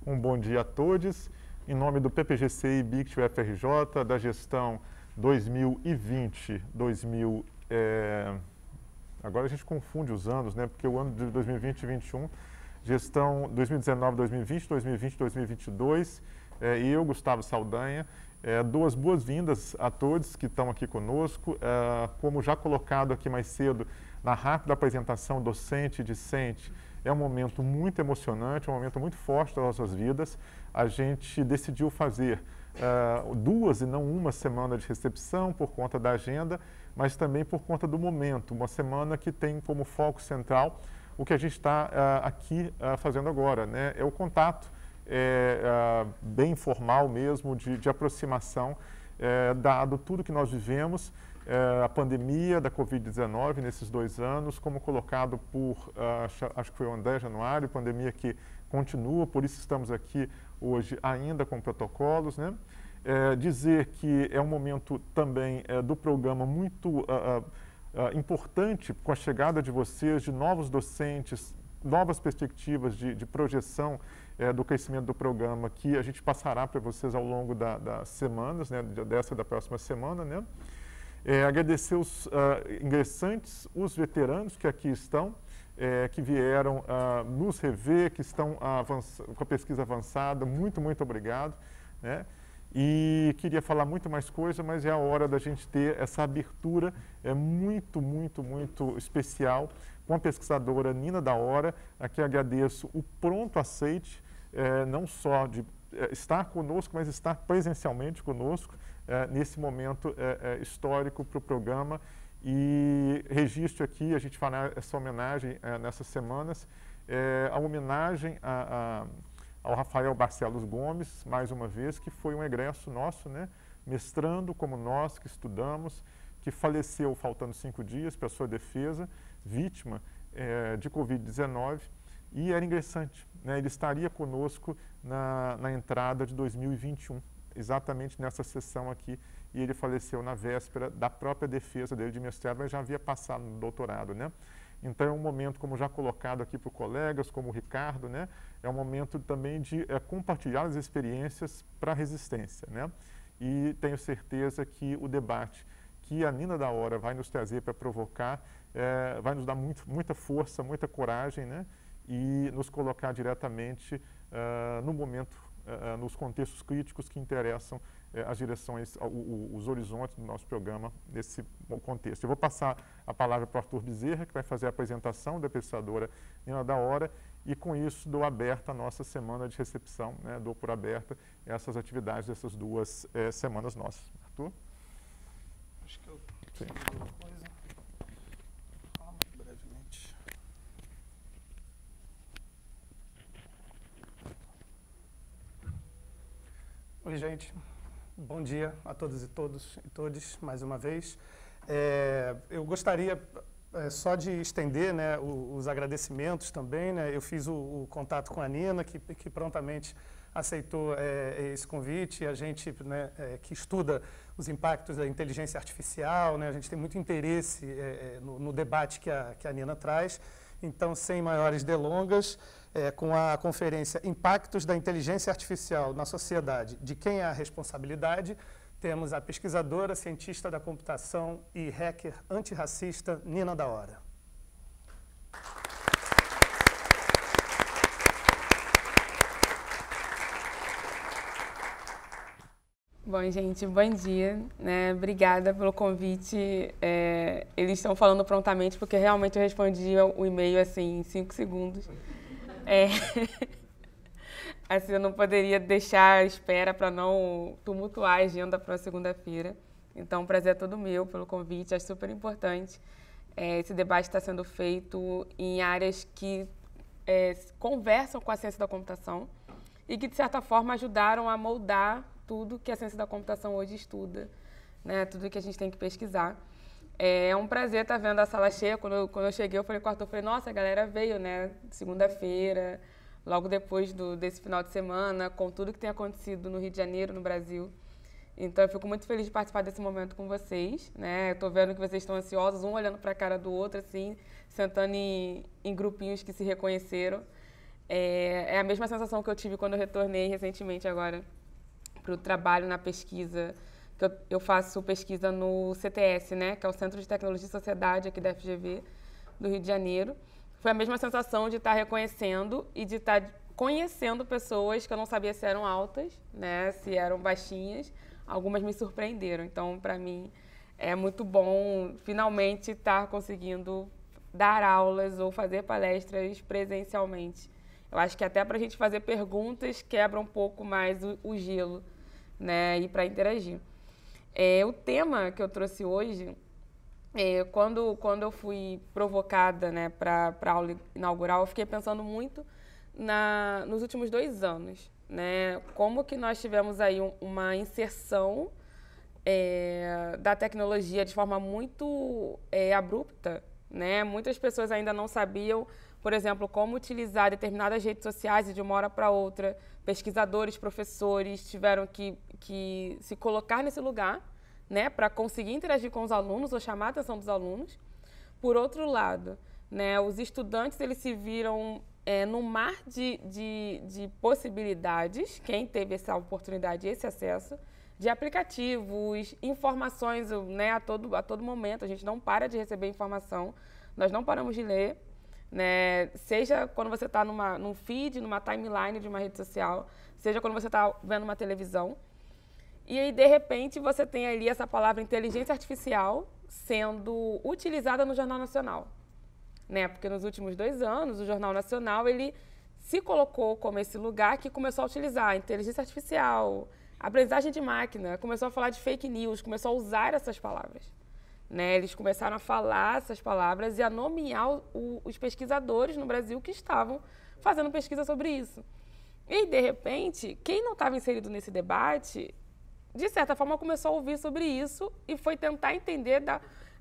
Um bom dia a todos. Em nome do PPGC e BICT UFRJ, da gestão 2020, agora a gente confunde os anos, né? Porque o ano de 2020 e 2021, gestão 2019, 2020, 2020, 2022, e eu, Gustavo Saldanha, duas boas-vindas a todos que estão aqui conosco. Como já colocado aqui mais cedo, na rápida apresentação docente e discente, é um momento muito emocionante, um momento muito forte das nossas vidas. A gente decidiu fazer duas e não uma semana de recepção por conta da agenda, mas também por conta do momento. Uma semana que tem como foco central o que a gente está aqui fazendo agora, né? É o contato bem informal mesmo, de aproximação, dado tudo que nós vivemos, a pandemia da Covid-19 nesses 2 anos, como colocado por, acho que foi o André Januário, pandemia que continua, por isso estamos aqui hoje ainda com protocolos, né? Dizer que é um momento também do programa muito importante com a chegada de vocês, de novos docentes, novas perspectivas de projeção do crescimento do programa que a gente passará para vocês ao longo das semanas, né, dessa e da próxima semana, né? Agradecer os ingressantes, os veteranos que aqui estão, que vieram nos rever, que estão com a pesquisa avançada. Muito, muito obrigado, né? E queria falar muito mais coisa, mas é a hora da gente ter essa abertura muito, muito, muito especial com a pesquisadora Nina da Hora, a quem agradeço o pronto aceite, não só de estar conosco, mas estar presencialmente conosco nesse momento histórico para o programa. E registro aqui, a gente fará essa homenagem nessas semanas, a homenagem ao Rafael Barcelos Gomes, mais uma vez, que foi um egresso nosso, né? Mestrando como nós, que estudamos, que faleceu faltando 5 dias para sua defesa, vítima de Covid-19, e era ingressante, né? Ele estaria conosco na entrada de 2021, exatamente nessa sessão aqui, e ele faleceu na véspera da própria defesa dele de mestrado, mas já havia passado no doutorado, né? Então é um momento, como já colocado aqui por colegas, como o Ricardo, né? É um momento também de compartilhar as experiências para a resistência, né? E tenho certeza que o debate que a Nina da Hora vai nos trazer para provocar, vai nos dar muita força, muita coragem, né? E nos colocar diretamente no momento, nos contextos críticos que interessam as direções, os horizontes do nosso programa nesse contexto. Eu vou passar a palavra para o Arthur Bezerra, que vai fazer a apresentação da pesquisadora Nina da Hora, e com isso dou aberta a nossa semana de recepção, né? Dou por aberta essas atividades dessas 2 semanas nossas. Arthur? Acho que eu Sim. alguma coisa. Fala brevemente. Oi, gente. Bom dia a todos e todas, mais uma vez. Eu gostaria só de estender, né, os agradecimentos também, né? Eu fiz o contato com a Nina, que prontamente aceitou esse convite. A gente, né, que estuda os impactos da inteligência artificial, né, a gente tem muito interesse no debate que a Nina traz. Então, sem maiores delongas, com a conferência Impactos da Inteligência Artificial na Sociedade, de quem é a responsabilidade, temos a pesquisadora, cientista da computação e hacker antirracista Nina da Hora. Bom, gente, bom dia, né? Obrigada pelo convite. Eles estão falando prontamente porque realmente eu respondi o e-mail assim em 5 segundos. Assim, eu não poderia deixar a espera para não tumultuar a agenda para segunda-feira. Então, o prazer é todo meu pelo convite, acho super importante. Esse debate está sendo feito em áreas que conversam com a ciência da computação e que, de certa forma, ajudaram a moldar tudo que a ciência da computação hoje estuda, né? Tudo que a gente tem que pesquisar. É um prazer estar vendo a sala cheia. Quando eu cheguei, eu falei com o Arthur, nossa, a galera veio, né? Segunda-feira, logo depois desse final de semana, com tudo que tem acontecido no Rio de Janeiro, no Brasil. Então, eu fico muito feliz de participar desse momento com vocês, né? Eu estou vendo que vocês estão ansiosos, um olhando para a cara do outro, assim, sentando em grupinhos que se reconheceram. É a mesma sensação que eu tive quando eu retornei recentemente agora para o trabalho na pesquisa, que eu faço pesquisa no CTS, né, que é o Centro de Tecnologia e Sociedade aqui da FGV, do Rio de Janeiro. Foi a mesma sensação de estar reconhecendo e de estar conhecendo pessoas que eu não sabia se eram altas, né, se eram baixinhas. Algumas me surpreenderam. Então, para mim, é muito bom finalmente estar conseguindo dar aulas ou fazer palestras presencialmente. Eu acho que até para a gente fazer perguntas quebra um pouco mais o gelo, né, e para interagir. O tema que eu trouxe hoje, quando eu fui provocada, né, para a aula inaugural, eu fiquei pensando muito nos últimos 2 anos, né, como que nós tivemos aí uma inserção da tecnologia de forma muito abrupta, né? Muitas pessoas ainda não sabiam, por exemplo, como utilizar determinadas redes sociais e de uma hora para outra, pesquisadores, professores tiveram que se colocar nesse lugar, né, para conseguir interagir com os alunos ou chamar a atenção dos alunos. Por outro lado, né, os estudantes eles se viram num mar de possibilidades, quem teve essa oportunidade e esse acesso, de aplicativos, informações, né, a todo momento. A gente não para de receber informação, nós não paramos de ler, né, seja quando você está num feed, numa timeline de uma rede social, seja quando você está vendo uma televisão. E aí, de repente, você tem ali essa palavra inteligência artificial sendo utilizada no Jornal Nacional, né? Porque nos últimos 2 anos, o Jornal Nacional ele se colocou como esse lugar que começou a utilizar a inteligência artificial, a aprendizagem de máquina, começou a falar de fake news, começou a usar essas palavras, né? Eles começaram a falar essas palavras e a nomear os pesquisadores no Brasil que estavam fazendo pesquisa sobre isso. E, de repente, quem não estava inserido nesse debate, de certa forma, começou a ouvir sobre isso e foi tentar entender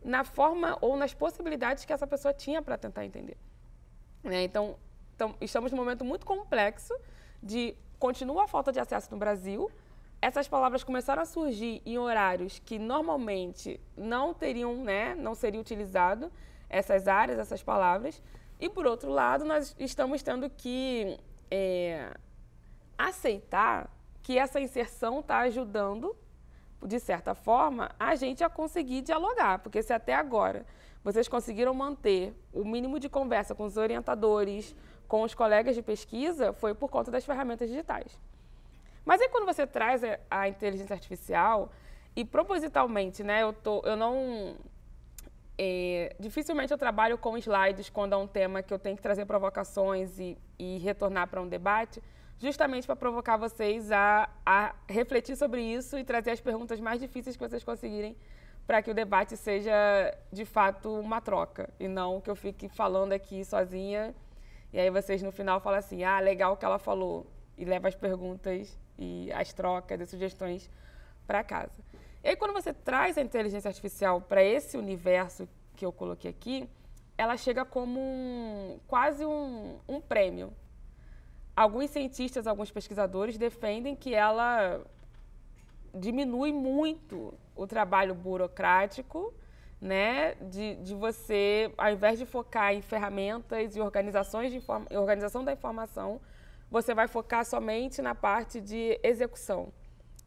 na forma ou nas possibilidades que essa pessoa tinha para tentar entender, né? Então, estamos num momento muito complexo continua a falta de acesso no Brasil. Essas palavras começaram a surgir em horários que normalmente não teriam, né, não seria utilizado essas áreas, essas palavras. E, por outro lado, nós estamos tendo que aceitar que essa inserção está ajudando, de certa forma, a gente a conseguir dialogar. Porque se até agora vocês conseguiram manter o mínimo de conversa com os orientadores, com os colegas de pesquisa, foi por conta das ferramentas digitais. Mas aí quando você traz a inteligência artificial, e propositalmente, né, dificilmente eu trabalho com slides quando é um tema que eu tenho que trazer provocações e retornar para um debate, justamente para provocar vocês a refletir sobre isso e trazer as perguntas mais difíceis que vocês conseguirem para que o debate seja, de fato, uma troca, e não que eu fique falando aqui sozinha, e aí vocês no final falam assim, legal o que ela falou, e leva as perguntas e as trocas e sugestões para casa. E aí, quando você traz a inteligência artificial para esse universo que eu coloquei aqui, ela chega como quase um prêmio. Alguns cientistas, alguns pesquisadores defendem que ela diminui muito o trabalho burocrático, né, de você, ao invés de focar em ferramentas e organização da informação, você vai focar somente na parte de execução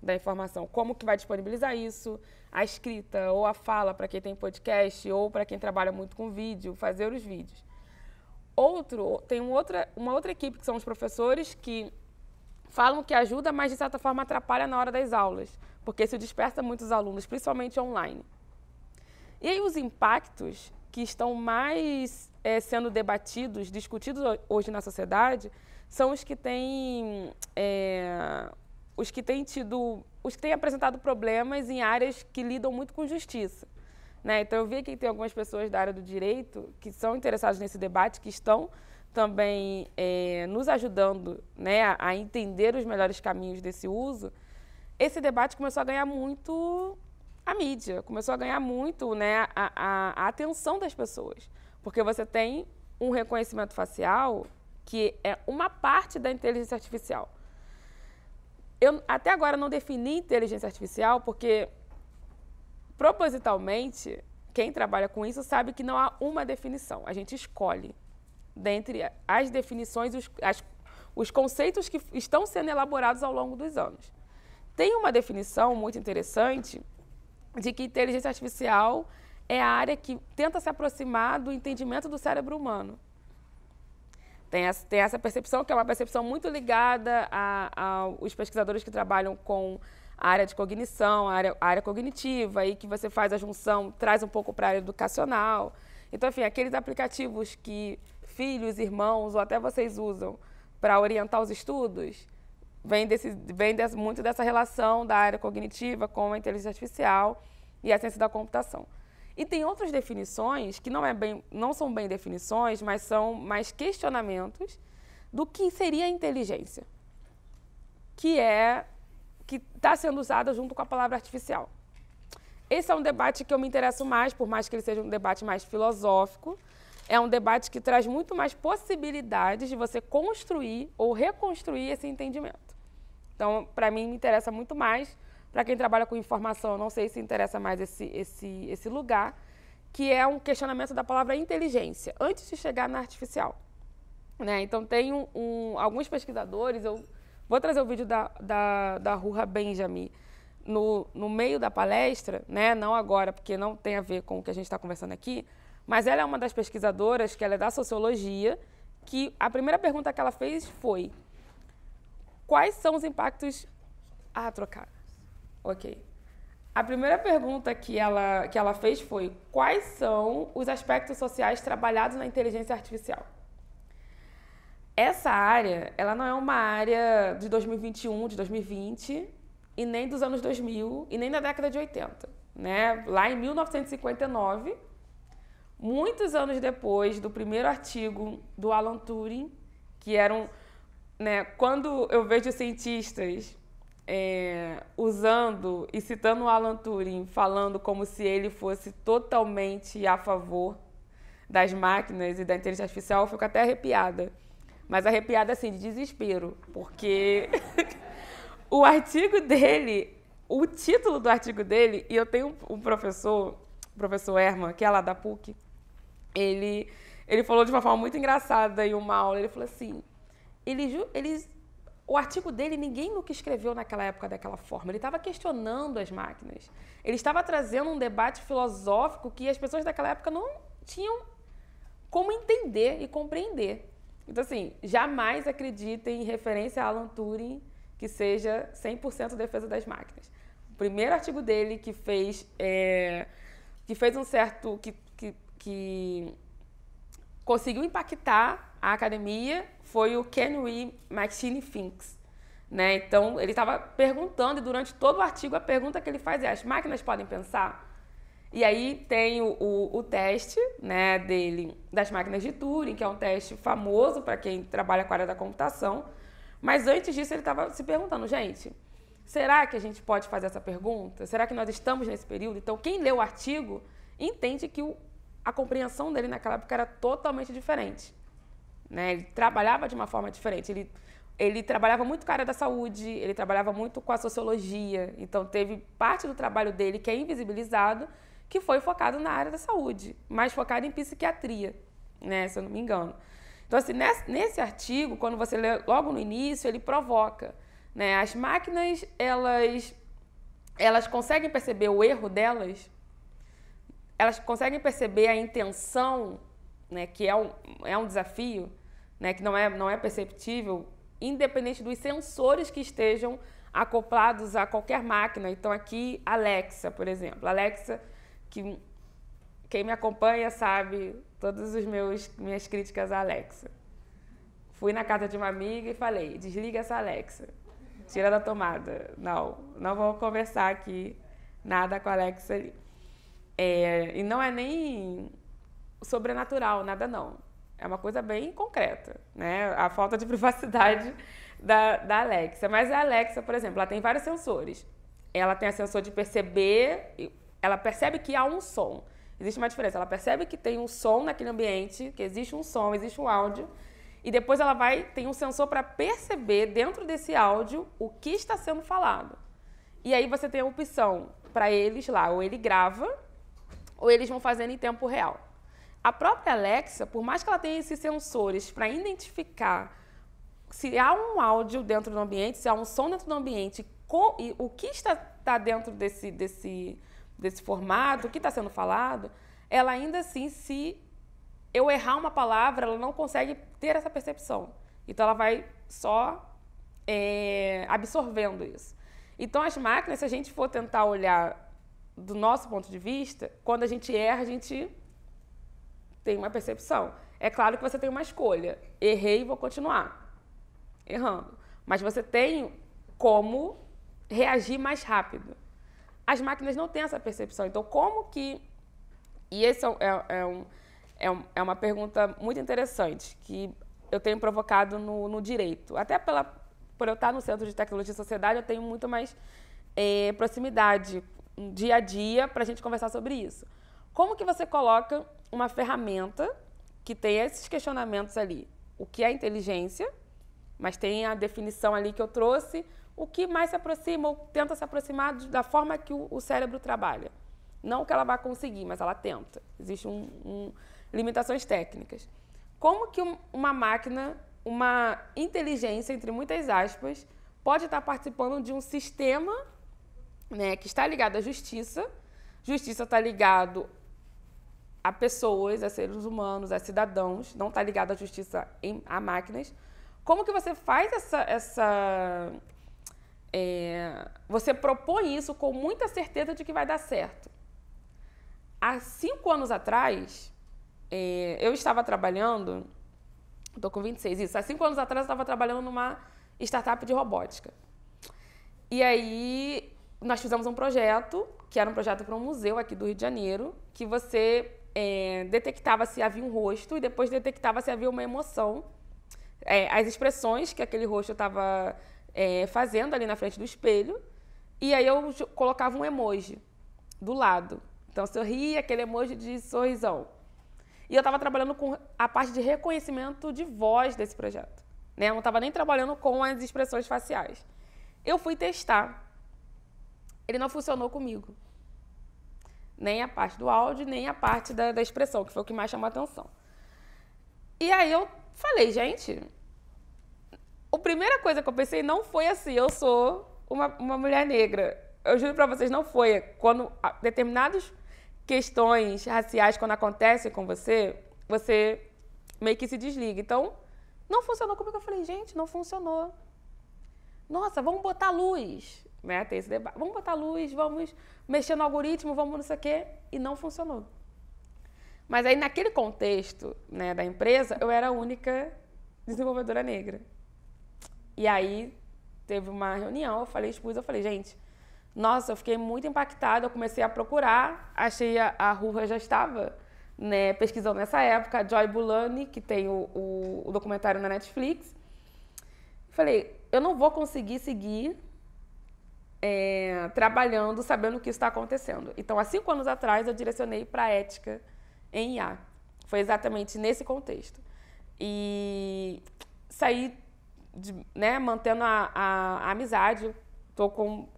da informação. Como que vai disponibilizar isso, a escrita ou a fala para quem tem podcast ou para quem trabalha muito com vídeo, fazer os vídeos. Tem uma outra equipe, que são os professores, que falam que ajuda, mas de certa forma atrapalha na hora das aulas, porque isso dispersa muitos alunos, principalmente online. E aí os impactos que estão mais sendo debatidos, discutidos hoje na sociedade, são os que têm apresentado problemas em áreas que lidam muito com justiça, né? Então eu vi que tem algumas pessoas da área do direito que são interessadas nesse debate, que estão também nos ajudando, né, a entender os melhores caminhos desse uso. Esse debate começou a ganhar muito a mídia, começou a ganhar muito, né, a atenção das pessoas, porque você tem um reconhecimento facial que é uma parte da inteligência artificial. Eu até agora não defini inteligência artificial porque, propositalmente, quem trabalha com isso sabe que não há uma definição. A gente escolhe dentre as definições, os conceitos que estão sendo elaborados ao longo dos anos. Tem uma definição muito interessante de que inteligência artificial é a área que tenta se aproximar do entendimento do cérebro humano. Tem essa percepção, que é uma percepção muito ligada aos pesquisadores que trabalham com a área de cognição, a área cognitiva, e que você faz a junção, traz um pouco para a área educacional. Então, enfim, aqueles aplicativos que filhos, irmãos ou até vocês usam para orientar os estudos, vem muito dessa relação da área cognitiva com a inteligência artificial e a ciência da computação. E tem outras definições que não são bem definições, mas são mais questionamentos do que seria a inteligência, que está sendo usada junto com a palavra artificial. Esse é um debate que eu me interesso mais, por mais que ele seja um debate mais filosófico. É um debate que traz muito mais possibilidades de você construir ou reconstruir esse entendimento. Então, para mim, me interessa muito mais. Para quem trabalha com informação, eu não sei se interessa mais esse lugar, que é um questionamento da palavra inteligência, antes de chegar na artificial. Né? Então, tem alguns pesquisadores, eu vou trazer o vídeo da Ruha Benjamin no meio da palestra, né? Não agora, porque não tem a ver com o que a gente está conversando aqui, mas ela é uma das pesquisadoras, que ela é da sociologia, que a primeira pergunta que ela fez foi: quais são os impactos... trocaram. Ok. A primeira pergunta que ela fez foi: quais são os aspectos sociais trabalhados na inteligência artificial? Essa área, ela não é uma área de 2021, de 2020, e nem dos anos 2000, e nem da década de 80. Né? Lá em 1959, muitos anos depois do primeiro artigo do Alan Turing, que eram... Né, quando eu vejo cientistas usando e citando o Alan Turing, falando como se ele fosse totalmente a favor das máquinas e da inteligência artificial, eu fico até arrepiada. Mas arrepiada, assim, de desespero, porque o artigo dele, o título do artigo dele, e eu tenho um professor, o professor Herman, que é lá da PUC, ele falou de uma forma muito engraçada em uma aula, ele falou assim, o artigo dele, ninguém nunca escreveu naquela época daquela forma. Ele estava questionando as máquinas. Ele estava trazendo um debate filosófico que as pessoas daquela época não tinham como entender e compreender. Então, assim, jamais acreditem em referência a Alan Turing que seja 100% defesa das máquinas. O primeiro artigo dele que fez um certo... que conseguiu impactar a academia foi o Can We Machine Thinks, né? Então, ele estava perguntando, e durante todo o artigo a pergunta que ele faz é: as máquinas podem pensar? E aí tem o teste, né, dele, das máquinas de Turing, que é um teste famoso para quem trabalha com a área da computação. Mas antes disso ele estava se perguntando: gente, será que a gente pode fazer essa pergunta? Será que nós estamos nesse período? Então, quem lê o artigo entende que a compreensão dele naquela época era totalmente diferente. Né? Ele trabalhava de uma forma diferente. Ele trabalhava muito com a área da saúde, ele trabalhava muito com a sociologia. Então, teve parte do trabalho dele que é invisibilizado, que foi focado na área da saúde, mais focado em psiquiatria, né? Se eu não me engano. Então, assim, nesse artigo, quando você lê logo no início, ele provoca, né? As máquinas, elas conseguem perceber o erro delas, elas conseguem perceber a intenção, né, que é um desafio, né, que não é perceptível, independente dos sensores que estejam acoplados a qualquer máquina. Então, aqui, Alexa, por exemplo. Alexa, que quem me acompanha sabe todas as minhas críticas à Alexa. Fui na casa de uma amiga e falei: desliga essa Alexa, tira da tomada. Não vou conversar aqui nada com a Alexa ali. E não é nem sobrenatural, nada não. É uma coisa bem concreta, né? A falta de privacidade da Alexa. Mas a Alexa, por exemplo, ela tem vários sensores. Ela tem a sensor de perceber, ela percebe que há um som. Existe uma diferença, ela percebe que tem um som naquele ambiente, que existe um som, existe um áudio, e depois ela tem um sensor para perceber dentro desse áudio o que está sendo falado. E aí você tem a opção para eles lá, ou ele grava, ou eles vão fazendo em tempo real. A própria Alexa, por mais que ela tenha esses sensores para identificar se há um áudio dentro do ambiente, se há um som dentro do ambiente, e o que está dentro desse formato, o que está sendo falado, ela ainda assim, se eu errar uma palavra, ela não consegue ter essa percepção. Então, ela vai só absorvendo isso. Então, as máquinas, se a gente for tentar olhar do nosso ponto de vista, quando a gente erra, a gente tem uma percepção. É claro que você tem uma escolha. Errei e vou continuar errando. Mas você tem como reagir mais rápido. As máquinas não têm essa percepção. Então, como que... E esse é uma pergunta muito interessante que eu tenho provocado no direito. Até por eu estar no Centro de Tecnologia e Sociedade, eu tenho muito mais proximidade, dia a dia, para a gente conversar sobre isso. Como que você coloca uma ferramenta que tem esses questionamentos ali? O que é inteligência, mas tem a definição ali que eu trouxe, o que mais se aproxima ou tenta se aproximar da forma que o cérebro trabalha. Não que ela vá conseguir, mas ela tenta. Existem limitações técnicas. Como que uma máquina, uma inteligência, entre muitas aspas, pode estar participando de um sistema, né, que está ligado à justiça. Justiça está ligado a pessoas, a seres humanos, a cidadãos, não está ligado à justiça a máquinas. Como que você faz você propõe isso com muita certeza de que vai dar certo? Há 5 anos atrás, eu estava trabalhando, estou com 26, isso, há 5 anos atrás eu estava trabalhando numa startup de robótica. E aí, nós fizemos um projeto, que era um projeto para um museu aqui do Rio de Janeiro, que você detectava se havia um rosto e depois detectava se havia uma emoção. As expressões que aquele rosto estava fazendo ali na frente do espelho, e aí eu colocava um emoji do lado. Então, sorria, aquele emoji de sorrisão. E eu estava trabalhando com a parte de reconhecimento de voz desse projeto, né? Eu não estava nem trabalhando com as expressões faciais. Eu fui testar. Ele não funcionou comigo. Nem a parte do áudio, nem a parte da expressão, que foi o que mais chamou a atenção. E aí eu falei, gente, a primeira coisa que eu pensei não foi assim, eu sou uma mulher negra. Eu juro pra vocês, não foi. Quando determinadas questões raciais, quando acontecem com você, você meio que se desliga. Então, não funcionou comigo. Eu falei, gente, não funcionou. Nossa, vamos botar luz. Né? Tem esse debate. Vamos botar luz, vamos mexer no algoritmo, vamos não sei o quê. E não funcionou. Mas aí, naquele contexto, né, da empresa, eu era a única desenvolvedora negra. E aí, teve uma reunião, eu falei, gente, nossa, eu fiquei muito impactada, eu comecei a procurar, achei a Ruha já estava, né, pesquisando nessa época, a Joy Bulani, que tem o documentário na Netflix. Falei, eu não vou conseguir seguir trabalhando, sabendo o que está acontecendo. Então, há 5 anos atrás, eu direcionei para a ética em IA. Foi exatamente nesse contexto. E saí, mantendo a amizade.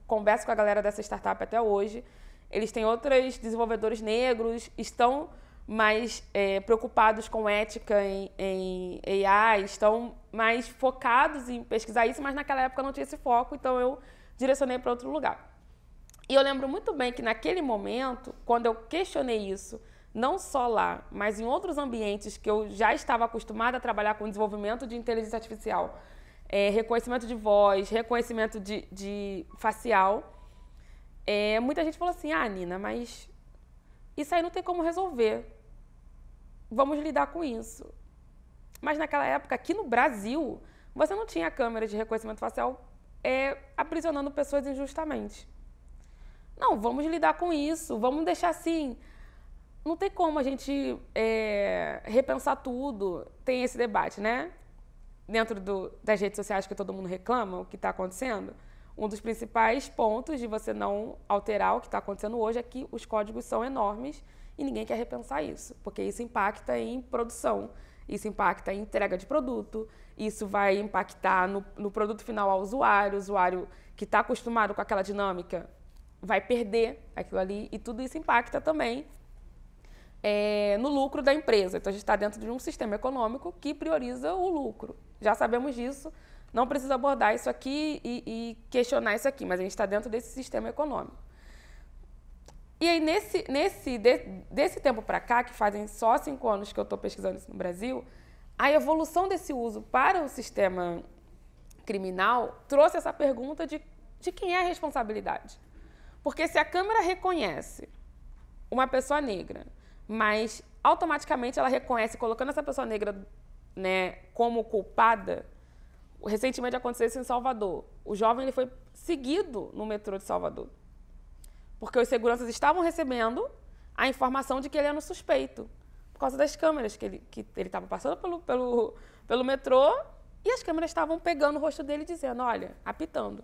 Converso com a galera dessa startup até hoje. Eles têm outros desenvolvedores negros, estão mais preocupados com ética em AI, estão mais focados em pesquisar isso, mas naquela época não tinha esse foco, então eu direcionei para outro lugar. E eu lembro muito bem que naquele momento, quando eu questionei isso, não só lá, mas em outros ambientes que eu já estava acostumada a trabalhar com desenvolvimento de inteligência artificial, reconhecimento de voz, reconhecimento de facial, muita gente falou assim, Nina, mas isso aí não tem como resolver. Vamos lidar com isso. Mas naquela época, aqui no Brasil, você não tinha câmera de reconhecimento facial aprisionando pessoas injustamente. Não, vamos lidar com isso, vamos deixar assim. Não tem como a gente repensar tudo. Tem esse debate, né? Dentro das redes sociais que todo mundo reclama, o que está acontecendo, um dos principais pontos de você não alterar o que está acontecendo hoje é que os códigos são enormes e ninguém quer repensar isso, porque isso impacta em produção, isso impacta em entrega de produto, isso vai impactar no produto final ao usuário, o usuário que está acostumado com aquela dinâmica vai perder aquilo ali e tudo isso impacta também no lucro da empresa. Então, a gente está dentro de um sistema econômico que prioriza o lucro. Já sabemos disso, não precisa abordar isso aqui e questionar isso aqui, mas a gente está dentro desse sistema econômico. E aí, desse tempo para cá, que fazem só 5 anos que eu estou pesquisando isso no Brasil, a evolução desse uso para o sistema criminal trouxe essa pergunta de quem é a responsabilidade. Porque se a Câmara reconhece uma pessoa negra, mas automaticamente ela reconhece, colocando essa pessoa negra, né, como culpada, recentemente aconteceu isso em Salvador. O jovem ele foi seguido no metrô de Salvador, porque os seguranças estavam recebendo a informação de que ele era um suspeito, por causa das câmeras, que ele estava passando pelo metrô e as câmeras estavam pegando o rosto dele e dizendo, olha, apitando.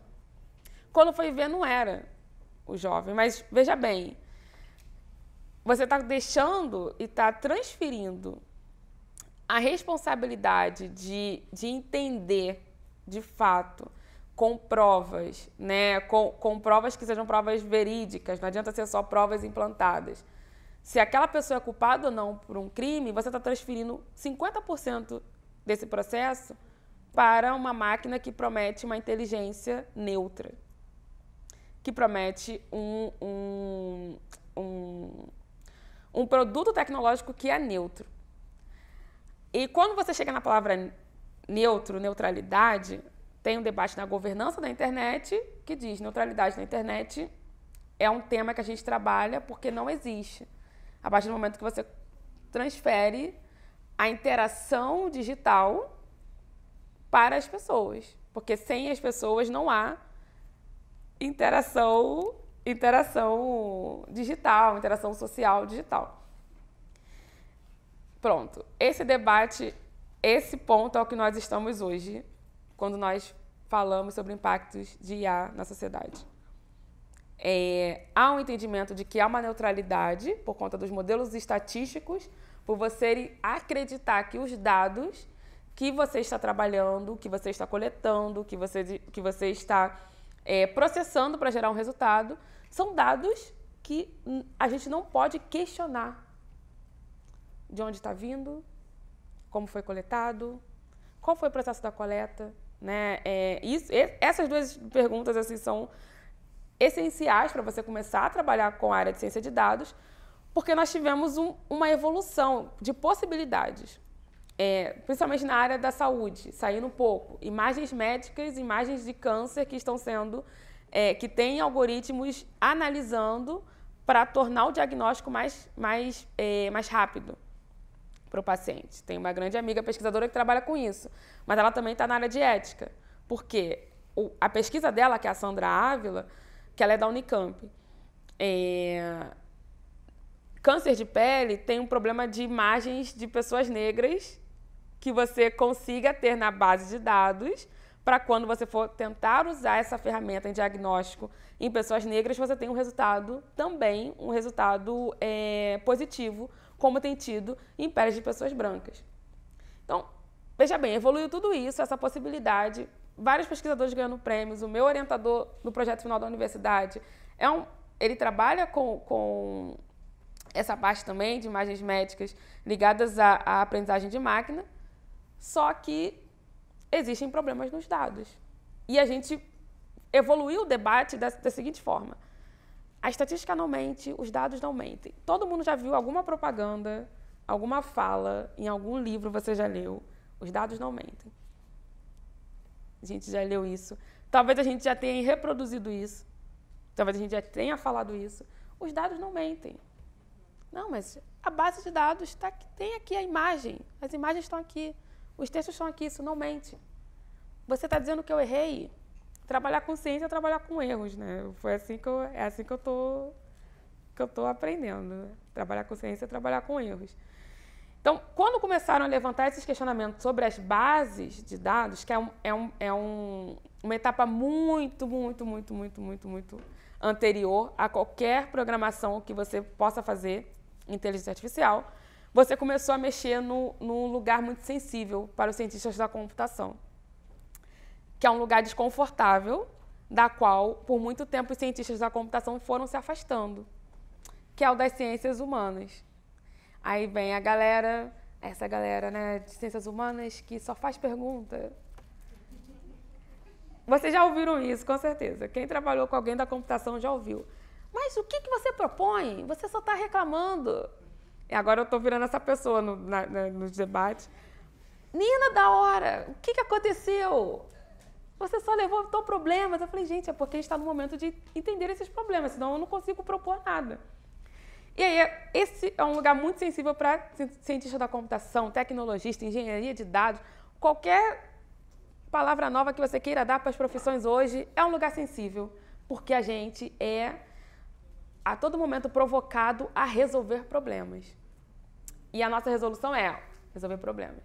Quando foi ver, não era o jovem. Mas, veja bem, você está deixando e está transferindo a responsabilidade de entender, de fato, com provas, né? Com provas que sejam provas verídicas, não adianta ser só provas implantadas. Se aquela pessoa é culpada ou não por um crime, você está transferindo 50% desse processo para uma máquina que promete uma inteligência neutra, que promete um produto tecnológico que é neutro. E quando você chega na palavra neutro, neutralidade, tem um debate na governança da internet que diz neutralidade na internet é um tema que a gente trabalha porque não existe. A partir do momento que você transfere a interação digital para as pessoas. Porque sem as pessoas não há interação digital, interação social digital. Pronto. Esse debate, esse ponto é o que nós estamos hoje, quando nós falamos sobre impactos de IA na sociedade. Há um entendimento de que há uma neutralidade por conta dos modelos estatísticos, por você acreditar que os dados que você está trabalhando, que você está coletando, que você está processando para gerar um resultado, são dados que a gente não pode questionar de onde está vindo, como foi coletado, qual foi o processo da coleta, né? Essas duas perguntas assim, são essenciais para você começar a trabalhar com a área de ciência de dados, porque nós tivemos uma evolução de possibilidades, principalmente na área da saúde, saindo um pouco, imagens médicas, imagens de câncer que estão sendo, que têm algoritmos analisando para tornar o diagnóstico mais rápido para o paciente. Tem uma grande amiga pesquisadora que trabalha com isso, mas ela também está na área de ética, porque a pesquisa dela, que é a Sandra Ávila, que ela é da Unicamp, câncer de pele tem um problema de imagens de pessoas negras que você consiga ter na base de dados para quando você for tentar usar essa ferramenta em diagnóstico em pessoas negras, você tem um resultado também, um resultado positivo, como tem tido em peles de pessoas brancas. Então, veja bem, evoluiu tudo isso, essa possibilidade, vários pesquisadores ganhando prêmios, o meu orientador no projeto final da universidade, ele trabalha com essa parte também de imagens médicas ligadas à aprendizagem de máquina, só que existem problemas nos dados. E a gente evoluiu o debate da seguinte forma: a estatística não mente, os dados não mentem. Todo mundo já viu alguma propaganda, alguma fala, em algum livro você já leu, os dados não mentem. A gente já leu isso. Talvez a gente já tenha reproduzido isso. Talvez a gente já tenha falado isso. Os dados não mentem. Não, mas a base de dados tem aqui a imagem. As imagens estão aqui. Os textos estão aqui. Isso não mente. Você está dizendo que eu errei? Trabalhar com ciência é trabalhar com erros, né? É assim que eu tô aprendendo. Trabalhar com ciência é trabalhar com erros. Então, quando começaram a levantar esses questionamentos sobre as bases de dados, que uma etapa muito anterior a qualquer programação que você possa fazer em inteligência artificial, você começou a mexer num lugar muito sensível para os cientistas da computação, que é um lugar desconfortável, da qual, por muito tempo, os cientistas da computação foram se afastando, que é o das ciências humanas. Aí vem a galera, essa galera, né, de ciências humanas que só faz pergunta. Vocês já ouviram isso, com certeza. Quem trabalhou com alguém da computação já ouviu. Mas o que você propõe? Você só está reclamando. E agora eu estou virando essa pessoa nos debates. Nina, da hora, o que aconteceu? Você só levantou problemas. Eu falei, gente, é porque a gente está no momento de entender esses problemas, senão eu não consigo propor nada. E aí, esse é um lugar muito sensível para cientista da computação, tecnologista, engenharia de dados, qualquer palavra nova que você queira dar para as profissões hoje é um lugar sensível, porque a gente é, a todo momento, provocado a resolver problemas. E a nossa resolução é resolver problemas.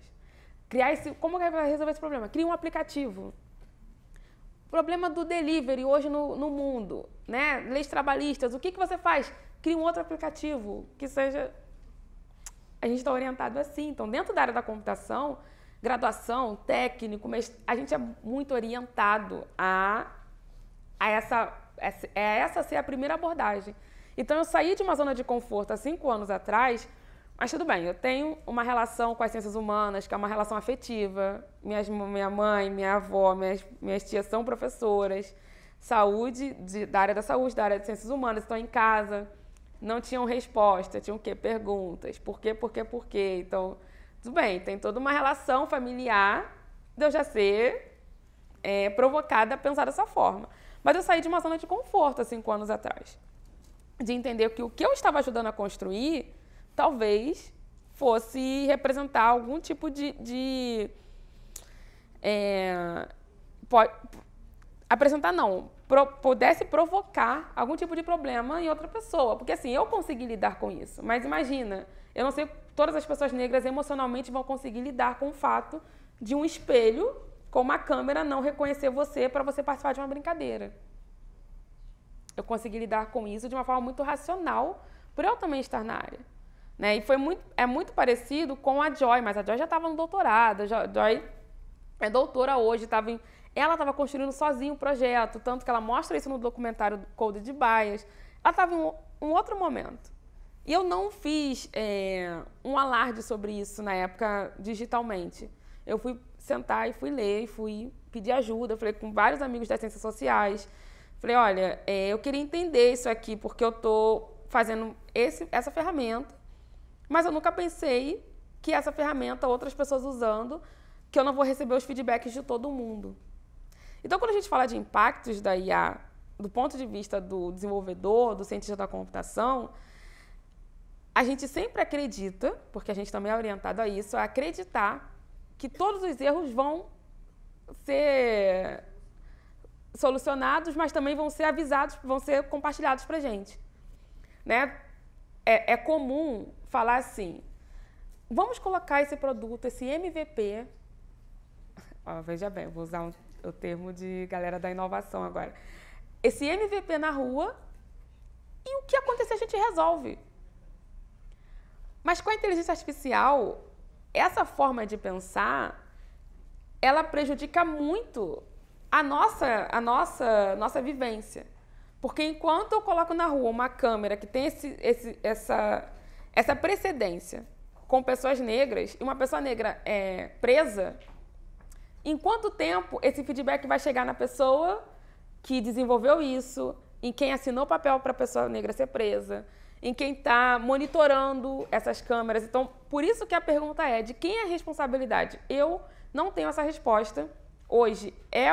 Como que vai resolver esse problema? Cria um aplicativo. Problema do delivery hoje no mundo, né? Leis trabalhistas, o que você faz? Cria um outro aplicativo que seja... A gente está orientado assim. Então, dentro da área da computação, graduação, técnico, mas a gente é muito orientado a essa ser a primeira abordagem. Então, eu saí de uma zona de conforto há 5 anos atrás, mas tudo bem, eu tenho uma relação com as ciências humanas, que é uma relação afetiva. Minha mãe, minha avó, minhas tias são professoras, da área da saúde, da área de ciências humanas, estão em casa, não tinham resposta, tinham o quê? Perguntas, por quê? Então, tudo bem, tem toda uma relação familiar de eu já ser provocada a pensar dessa forma. Mas eu saí de uma zona de conforto há 5 anos atrás, de entender que o que eu estava ajudando a construir talvez fosse representar algum tipo pudesse provocar algum tipo de problema em outra pessoa. Porque assim, eu consegui lidar com isso, mas imagina, eu não sei, todas as pessoas negras emocionalmente vão conseguir lidar com o fato de um espelho com uma câmera não reconhecer você para você participar de uma brincadeira. Eu consegui lidar com isso de uma forma muito racional, por eu também estar na área. Né? E é muito parecido com a Joy, mas a Joy já estava no doutorado, a Joy é doutora hoje, ela estava construindo sozinha o projeto, tanto que ela mostra isso no documentário Coded Bias. Ela estava em um outro momento. E eu não fiz um alarde sobre isso na época digitalmente. Eu fui sentar e fui ler, e fui pedir ajuda, falei com vários amigos das ciências sociais. Falei, olha, eu queria entender isso aqui, porque eu estou fazendo essa ferramenta, mas eu nunca pensei que essa ferramenta, outras pessoas usando, que eu não vou receber os feedbacks de todo mundo. Então, quando a gente fala de impactos da IA, do ponto de vista do desenvolvedor, do cientista da computação, a gente sempre acredita, porque a gente também é orientado a isso, a acreditar que todos os erros vão ser solucionados, mas também vão ser avisados, vão ser compartilhados para a gente. Né? É comum falar assim, vamos colocar esse produto, esse MVP, veja bem, vou usar o termo de galera da inovação agora, esse MVP na rua e o que acontecer a gente resolve. Mas com a inteligência artificial, essa forma de pensar, ela prejudica muito a nossa vivência. Porque enquanto eu coloco na rua uma câmera que tem essa precedência com pessoas negras e uma pessoa negra presa, em quanto tempo esse feedback vai chegar na pessoa que desenvolveu isso, em quem assinou o papel para a pessoa negra ser presa, em quem está monitorando essas câmeras? Então, por isso que a pergunta é de quem é a responsabilidade? Eu não tenho essa resposta. Hoje é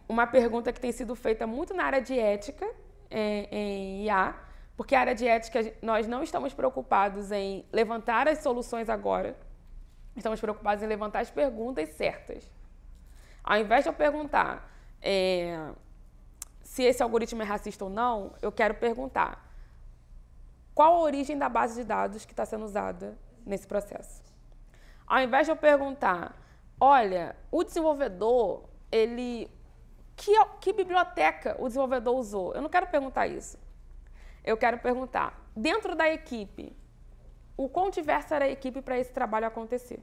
uma pergunta que tem sido feita muito na área de ética em IA, porque a área de ética nós não estamos preocupados em levantar as soluções agora, estamos preocupados em levantar as perguntas certas. Ao invés de eu perguntar se esse algoritmo é racista ou não, eu quero perguntar qual a origem da base de dados que está sendo usada nesse processo. Ao invés de eu perguntar, olha, o desenvolvedor, que biblioteca o desenvolvedor usou? Eu não quero perguntar isso. Eu quero perguntar, dentro da equipe, o quão diversa era a equipe para esse trabalho acontecer?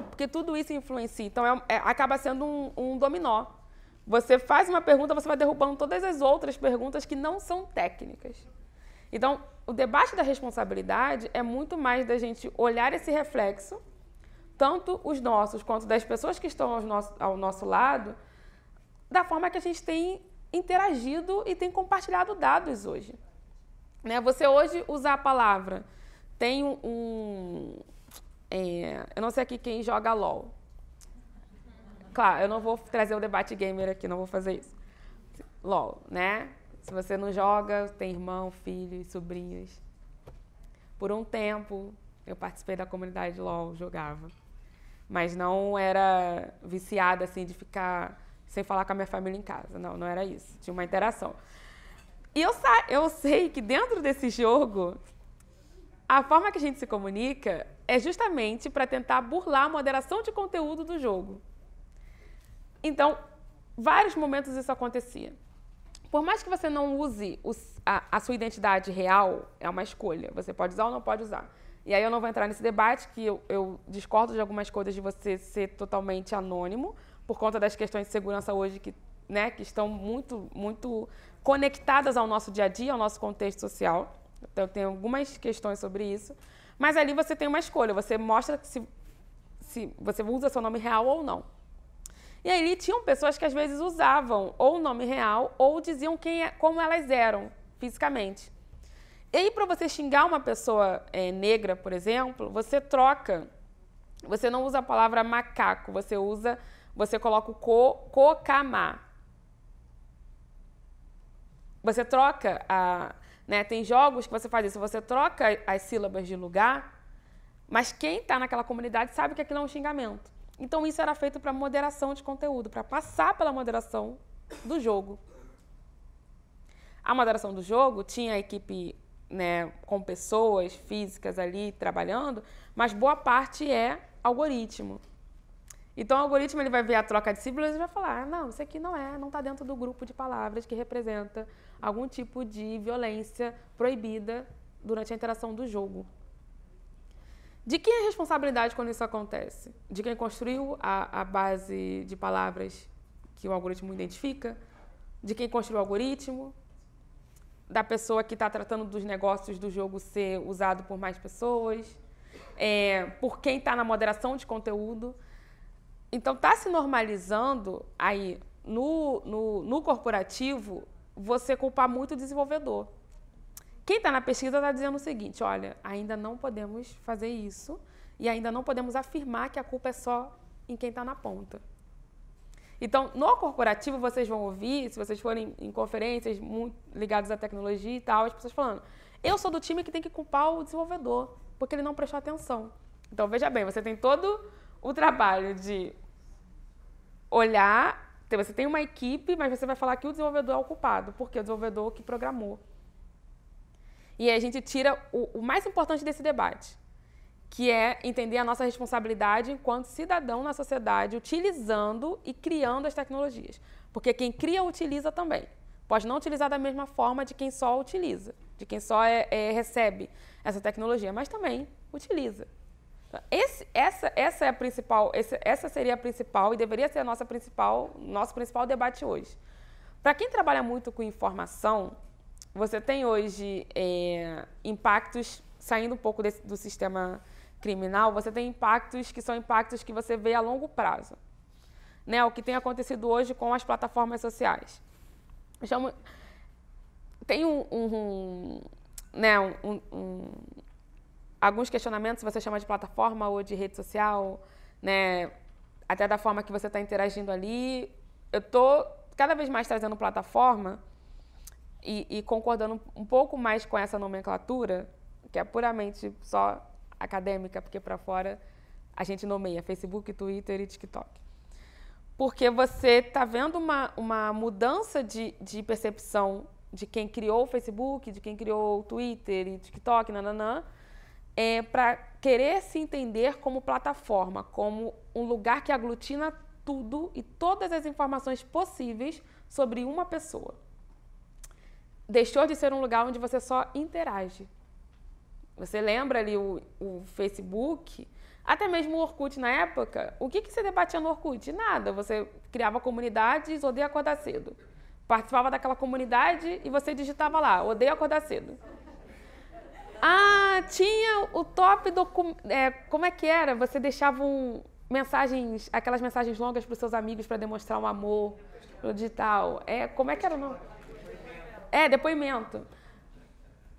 Porque tudo isso influencia. Então, acaba sendo um dominó. Você faz uma pergunta, você vai derrubando todas as outras perguntas que não são técnicas. Então, o debate da responsabilidade é muito mais da gente olhar esse reflexo, tanto os nossos quanto das pessoas que estão ao nosso lado, da forma que a gente tem interagido e tem compartilhado dados hoje. Né? Você hoje usar a palavra, tem eu não sei aqui quem joga LOL. Claro, eu não vou trazer o debate gamer aqui, não vou fazer isso. LOL, né? Se você não joga, tem irmão, filhos, sobrinhos. Por um tempo, eu participei da comunidade LOL, jogava. Mas não era viciada, assim, de ficar sem falar com a minha família em casa. Não, não era isso. Tinha uma interação. E eu sei que dentro desse jogo, a forma que a gente se comunica é justamente para tentar burlar a moderação de conteúdo do jogo. Então, vários momentos isso acontecia. Por mais que você não use a sua identidade real, é uma escolha. Você pode usar ou não pode usar. E aí eu não vou entrar nesse debate, que eu discordo de algumas coisas de você ser totalmente anônimo, por conta das questões de segurança hoje que estão muito, muito conectadas ao nosso dia a dia, ao nosso contexto social. Então, eu tenho algumas questões sobre isso. Mas ali você tem uma escolha, você mostra se você usa seu nome real ou não. E aí tinham pessoas que às vezes usavam ou o nome real ou diziam como elas eram fisicamente. E aí, para você xingar uma pessoa negra, por exemplo, você troca, você não usa a palavra macaco, você coloca o cocamá. Você troca, tem jogos que você faz isso, você troca as sílabas de lugar, mas quem está naquela comunidade sabe que aquilo é um xingamento. Então, isso era feito para moderação de conteúdo, para passar pela moderação do jogo. A moderação do jogo tinha a equipe com pessoas físicas ali trabalhando, mas boa parte é algoritmo. Então, o algoritmo ele vai ver a troca de símbolos e vai falar, não, isso aqui não está dentro do grupo de palavras que representa algum tipo de violência proibida durante a interação do jogo. De quem é a responsabilidade quando isso acontece? De quem construiu a base de palavras que o algoritmo identifica? De quem construiu o algoritmo? Da pessoa que está tratando dos negócios do jogo ser usado por mais pessoas? Por quem está na moderação de conteúdo? Então, está se normalizando aí, no corporativo, você culpar muito o desenvolvedor. Quem está na pesquisa está dizendo o seguinte, olha, ainda não podemos fazer isso e ainda não podemos afirmar que a culpa é só em quem está na ponta. Então, no corporativo, vocês vão ouvir, se vocês forem em conferências muito ligadas à tecnologia e tal, as pessoas falando, eu sou do time que tem que culpar o desenvolvedor, porque ele não prestou atenção. Então, veja bem, você tem todo o trabalho de olhar, você tem uma equipe, mas você vai falar que o desenvolvedor é o culpado, porque é o desenvolvedor que programou. E aí a gente tira o mais importante desse debate, que é entender a nossa responsabilidade enquanto cidadão na sociedade, utilizando e criando as tecnologias. Porque quem cria, utiliza também. Pode não utilizar da mesma forma de quem só utiliza, de quem só recebe essa tecnologia, mas também utiliza. Essa seria a principal e deveria ser nosso principal debate hoje. Para quem trabalha muito com informação, você tem hoje impactos, saindo um pouco do sistema criminal, você tem impactos que são impactos que você vê a longo prazo. O que tem acontecido hoje com as plataformas sociais. Tem alguns questionamentos, se você chama de plataforma ou de rede social, até da forma que você está interagindo ali. Eu estou cada vez mais trazendo plataforma e concordando um pouco mais com essa nomenclatura, que é puramente só acadêmica, porque para fora a gente nomeia Facebook, Twitter e TikTok. Porque você está vendo uma mudança de percepção de quem criou o Facebook, de quem criou o Twitter e TikTok, para querer se entender como plataforma, como um lugar que aglutina tudo e todas as informações possíveis sobre uma pessoa. Deixou de ser um lugar onde você só interage. Você lembra ali o Facebook, até mesmo o Orkut na época, o que você debatia no Orkut? Nada, você criava comunidades, odeia acordar cedo. Participava daquela comunidade e você digitava lá, odeia acordar cedo. Tinha o top como é que era? Você deixava mensagens, aquelas mensagens longas para os seus amigos para demonstrar um amor no digital. Como é que era o nome? Depoimento.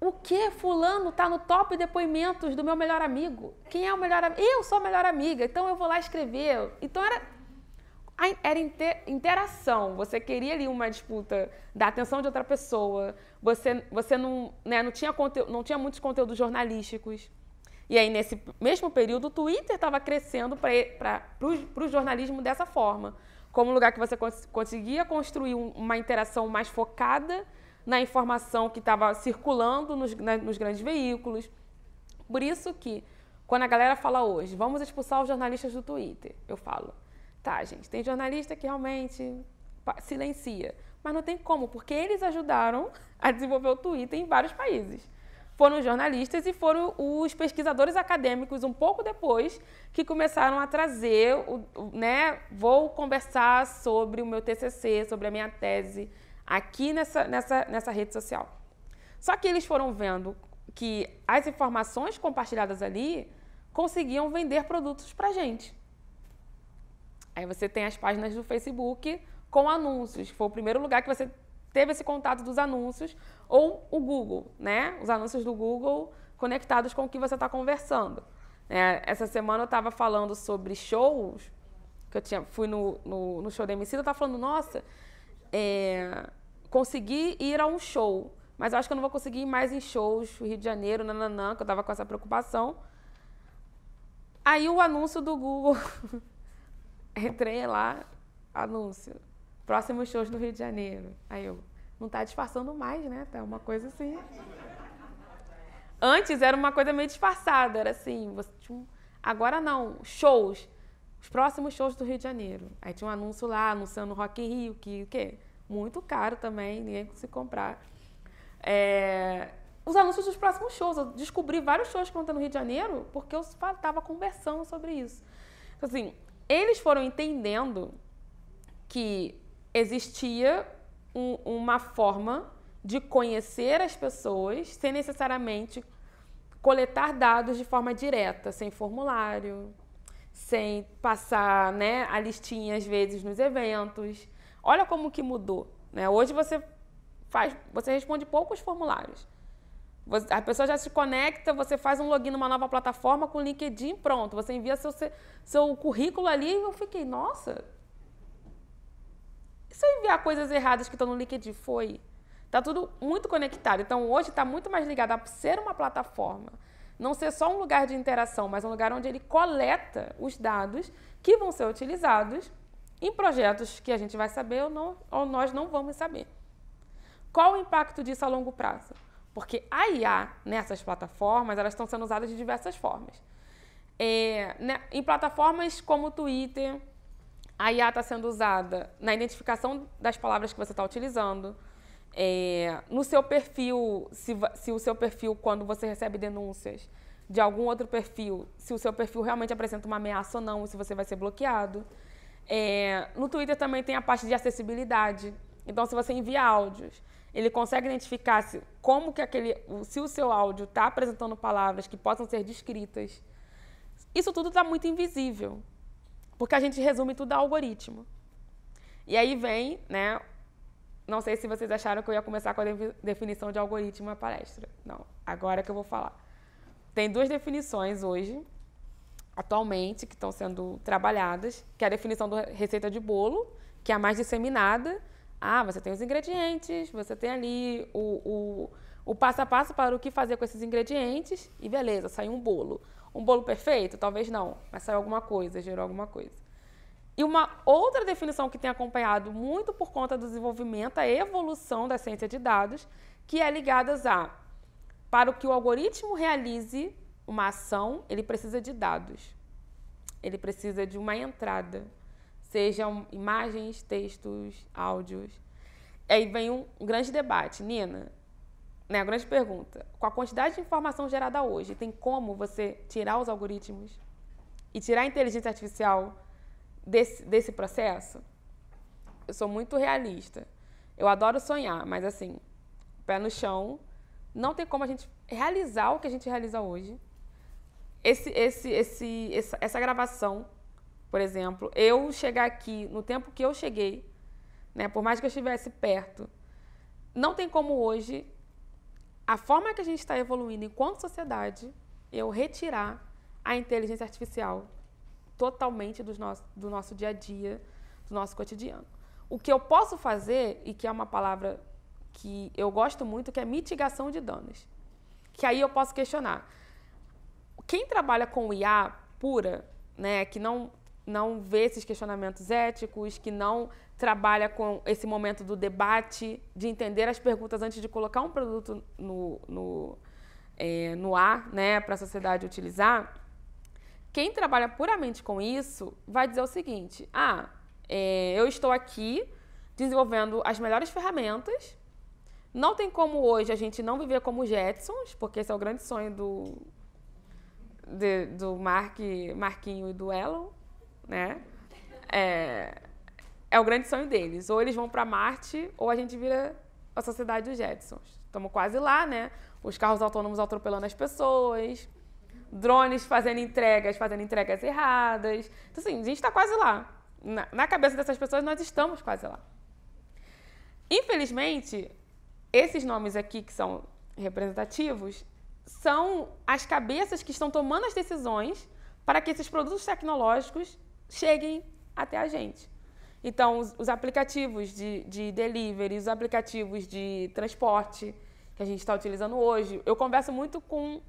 O que? Fulano tá no top depoimentos do meu melhor amigo. Quem é o melhor amigo? Eu sou a melhor amiga, então eu vou lá escrever. Então era interação. Você queria ali uma disputa da atenção de outra pessoa. Você não tinha muitos conteúdos jornalísticos. E aí, nesse mesmo período, o Twitter estava crescendo para o jornalismo dessa forma. Como um lugar que você conseguia construir uma interação mais focada na informação que estava circulando nos grandes veículos. Por isso que, quando a galera fala hoje, vamos expulsar os jornalistas do Twitter, eu falo, tá, gente, tem jornalista que realmente silencia, mas não tem como, porque eles ajudaram a desenvolver o Twitter em vários países. Foram os jornalistas e foram os pesquisadores acadêmicos, um pouco depois, que começaram a trazer, vou conversar sobre o meu TCC, sobre a minha tese, aqui nessa rede social. Só que eles foram vendo que as informações compartilhadas ali conseguiam vender produtos para a gente. Aí você tem as páginas do Facebook com anúncios, que foi o primeiro lugar que você teve esse contato dos anúncios, ou o Google, né? Os anúncios do Google conectados com o que você está conversando. Essa semana eu estava falando sobre shows, que fui no show da Emicida, eu estava falando, nossa, consegui ir a um show, mas eu acho que eu não vou conseguir ir mais em shows no Rio de Janeiro, que eu estava com essa preocupação. Aí o anúncio do Google, entrei lá, anúncio, próximos shows no Rio de Janeiro. Aí eu, não tá disfarçando mais, né? Tá uma coisa assim. Antes era uma coisa meio disfarçada, era assim, agora não, shows, os próximos shows do Rio de Janeiro. Aí tinha um anúncio lá, anunciando o Rock in Rio, que o quê? Muito caro também, ninguém conseguia comprar. Os anúncios dos próximos shows, eu descobri vários shows que vão ter no Rio de Janeiro porque eu estava conversando sobre isso. Então, assim, eles foram entendendo que existia uma forma de conhecer as pessoas sem necessariamente coletar dados de forma direta, sem formulário, sem passar, a listinha, às vezes, nos eventos. Olha como que mudou, né? Hoje você responde poucos formulários. A pessoa já se conecta, você faz um login numa nova plataforma com o LinkedIn, pronto. Você envia seu currículo ali e eu fiquei, nossa, e se eu enviar coisas erradas que estão no LinkedIn? Está tudo muito conectado. Então, hoje está muito mais ligado a ser uma plataforma. Não ser só um lugar de interação, mas um lugar onde ele coleta os dados que vão ser utilizados em projetos que a gente vai saber ou nós não vamos saber. Qual o impacto disso a longo prazo? Porque a IA, nessas plataformas, elas estão sendo usadas de diversas formas. Em plataformas como o Twitter, a IA está sendo usada na identificação das palavras que você está utilizando. No seu perfil, se o seu perfil, quando você recebe denúncias de algum outro perfil, se o seu perfil realmente apresenta uma ameaça ou não, se você vai ser bloqueado. No Twitter também tem a parte de acessibilidade. Então, se você envia áudios, ele consegue identificar se o seu áudio está apresentando palavras que possam ser descritas. Isso tudo está muito invisível, porque a gente resume tudo a algoritmo. E aí vem, não sei se vocês acharam que eu ia começar com a definição de algoritmo na palestra. Não, agora que eu vou falar. Tem duas definições hoje, atualmente, que estão sendo trabalhadas, que é a definição da receita de bolo, que é a mais disseminada. Você tem os ingredientes, você tem ali o passo a passo para o que fazer com esses ingredientes e beleza, saiu um bolo. Um bolo perfeito? Talvez não, mas saiu alguma coisa, gerou alguma coisa. E uma outra definição que tem acompanhado muito por conta do desenvolvimento, a evolução da ciência de dados, que é ligada para que o algoritmo realize uma ação, ele precisa de dados. Ele precisa de uma entrada, sejam imagens, textos, áudios. Aí vem um grande debate. Nina, a grande pergunta, com a quantidade de informação gerada hoje, tem como você tirar os algoritmos e tirar a inteligência artificial desse processo? Eu sou muito realista. Eu adoro sonhar, mas assim, pé no chão, não tem como a gente realizar o que a gente realiza hoje. Essa gravação, por exemplo, eu chegar aqui no tempo que eu cheguei, né, por mais que eu estivesse perto, não tem como hoje, a forma que a gente está evoluindo enquanto sociedade, eu retirar a inteligência artificial totalmente do nosso dia a dia, do nosso cotidiano. O que eu posso fazer, e que é uma palavra que eu gosto muito, que é mitigação de danos. Que aí eu posso questionar. Quem trabalha com IA pura, né, que não vê esses questionamentos éticos, que não trabalha com esse momento do debate, de entender as perguntas antes de colocar um produto no ar, né, para a sociedade utilizar, quem trabalha puramente com isso vai dizer o seguinte: eu estou aqui desenvolvendo as melhores ferramentas, não tem como hoje a gente não viver como Jetsons, porque esse é o grande sonho do Marquinho e do Elon, né? É o grande sonho deles. Ou eles vão para Marte, ou a gente vira a sociedade dos Jetsons. Estamos quase lá, né? Os carros autônomos atropelando as pessoas, drones fazendo entregas erradas. Então, assim, a gente está quase lá. Na cabeça dessas pessoas, nós estamos quase lá. Infelizmente, esses nomes aqui que são representativos são as cabeças que estão tomando as decisões para que esses produtos tecnológicos cheguem até a gente. Então, os aplicativos de delivery, os aplicativos de transporte que a gente está utilizando hoje. Eu converso muito com...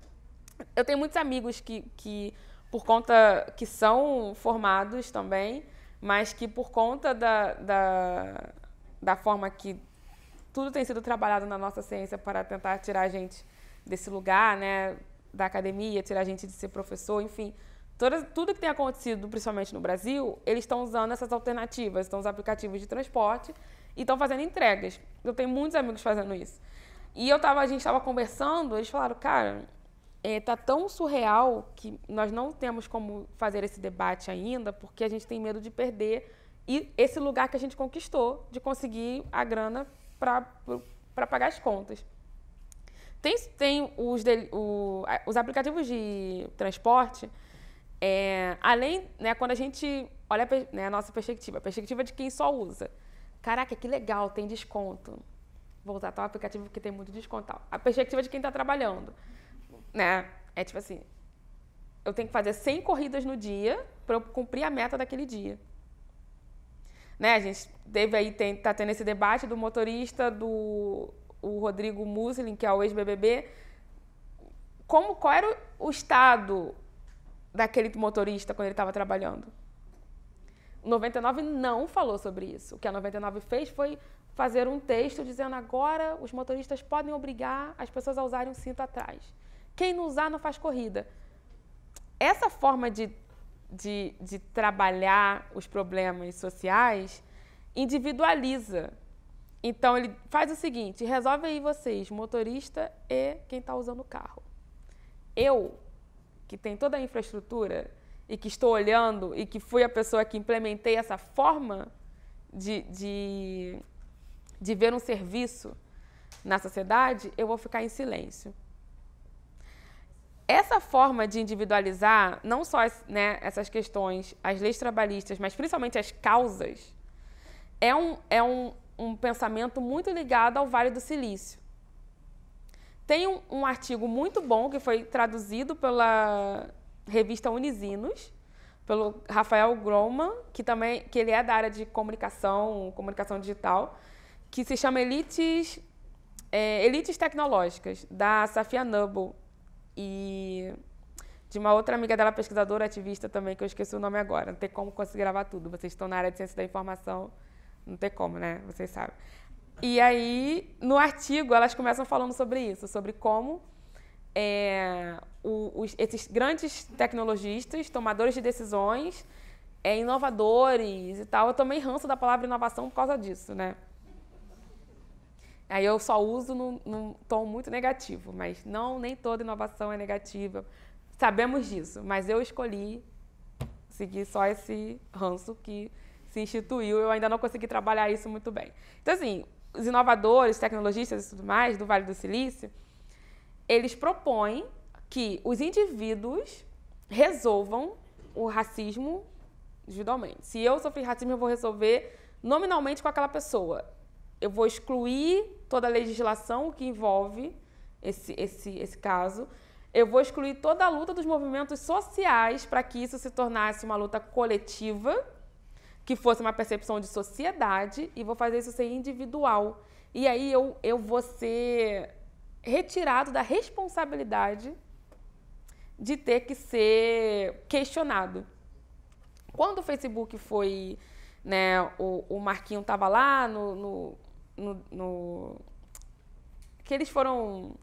Eu tenho muitos amigos que por conta... que são formados também, mas que por conta da forma que tudo tem sido trabalhado na nossa ciência para tentar tirar a gente desse lugar, né, da academia, tirar a gente de ser professor, enfim... Tudo que tem acontecido, principalmente no Brasil, eles estão usando essas alternativas, estão os aplicativos de transporte e estão fazendo entregas. Eu tenho muitos amigos fazendo isso. E a gente estava conversando, eles falaram, cara, tá tão surreal que nós não temos como fazer esse debate ainda, porque a gente tem medo de perder esse lugar que a gente conquistou, de conseguir a grana para pagar as contas. Tem os aplicativos de transporte. Além, né, quando a gente olha, né, a nossa perspectiva, a perspectiva de quem só usa. Caraca, que legal, tem desconto. Vou usar tal aplicativo que tem muito desconto. A perspectiva de quem está trabalhando, né, é tipo assim, eu tenho que fazer 100 corridas no dia para eu cumprir a meta daquele dia. Né, a gente tá tendo esse debate do motorista, o Rodrigo Muslin, que é o ex-BBB. Qual era o estado daquele motorista quando ele estava trabalhando? O 99 não falou sobre isso. O que a 99 fez foi fazer um texto dizendo agora os motoristas podem obrigar as pessoas a usarem um cinto atrás. Quem não usar não faz corrida. Essa forma de trabalhar os problemas sociais individualiza. Então, ele faz o seguinte, resolve aí vocês, motorista e quem está usando o carro. Eu, que tem toda a infraestrutura e que estou olhando e que fui a pessoa que implementei essa forma de ver um serviço na sociedade, eu vou ficar em silêncio. Essa forma de individualizar, não só, né, essas questões, as leis trabalhistas, mas principalmente as causas, é um pensamento muito ligado ao Vale do Silício. Tem um artigo muito bom que foi traduzido pela revista Unisinos, pelo Rafael Groman, que ele é da área de comunicação digital, que se chama Elites Tecnológicas, da Safia Noble, e de uma outra amiga dela, pesquisadora, ativista também, que eu esqueci o nome agora. Não tem como conseguir gravar tudo. Vocês estão na área de ciência da informação, não tem como, né? Vocês sabem. E aí, no artigo, elas começam falando sobre isso, sobre como esses grandes tecnologistas, tomadores de decisões, inovadores e tal. Eu tomei ranço da palavra inovação por causa disso, né? Aí eu só uso num tom muito negativo, mas nem toda inovação é negativa. Sabemos disso, mas eu escolhi seguir só esse ranço que se instituiu. Eu ainda não consegui trabalhar isso muito bem. Então, assim, os inovadores, tecnologistas e tudo mais do Vale do Silício, eles propõem que os indivíduos resolvam o racismo individualmente. Se eu sofri racismo, eu vou resolver nominalmente com aquela pessoa. Eu vou excluir toda a legislação que envolve esse caso. Eu vou excluir toda a luta dos movimentos sociais para que isso se tornasse uma luta coletiva, que fosse uma percepção de sociedade, e vou fazer isso ser individual. E aí eu vou ser retirado da responsabilidade de ter que ser questionado. Quando o Facebook foi, né, o Marquinho estava lá que eles foram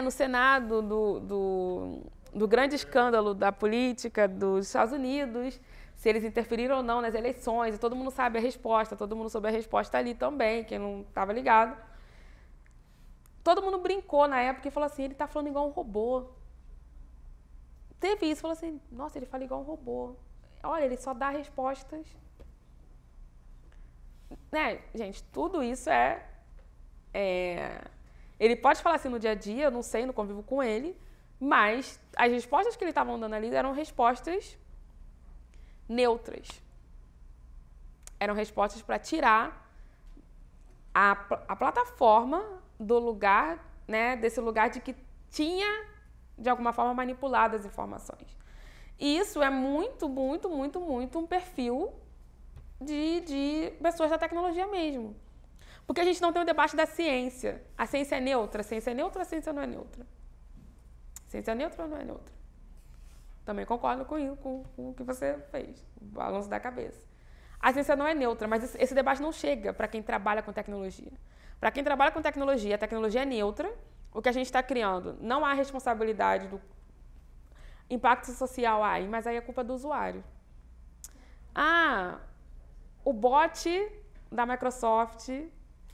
no Senado do grande escândalo da política dos Estados Unidos, se eles interferiram ou não nas eleições, e todo mundo sabe a resposta, todo mundo soube a resposta ali também, quem não estava ligado. Todo mundo brincou na época e falou assim, ele está falando igual um robô. Teve isso, falou assim, nossa, ele fala igual um robô. Olha, ele só dá respostas. Né, gente, tudo isso ele pode falar assim no dia a dia, eu não sei, não convivo com ele, mas as respostas que ele estava dando ali eram respostas neutras. Eram respostas para tirar a plataforma do lugar, né, desse lugar de que tinha, de alguma forma, manipulado as informações. E isso é muito, muito, muito, muito um perfil de pessoas da tecnologia mesmo. Porque a gente não tem o debate da ciência. A ciência é neutra? A ciência é neutra ou a ciência não é neutra? A ciência é neutra ou não é neutra? Também concordo com o que você fez, o balanço da cabeça. A ciência não é neutra, mas esse debate não chega para quem trabalha com tecnologia. Para quem trabalha com tecnologia, a tecnologia é neutra. O que a gente está criando, não há responsabilidade do impacto social, mas aí é culpa do usuário. O bot da Microsoft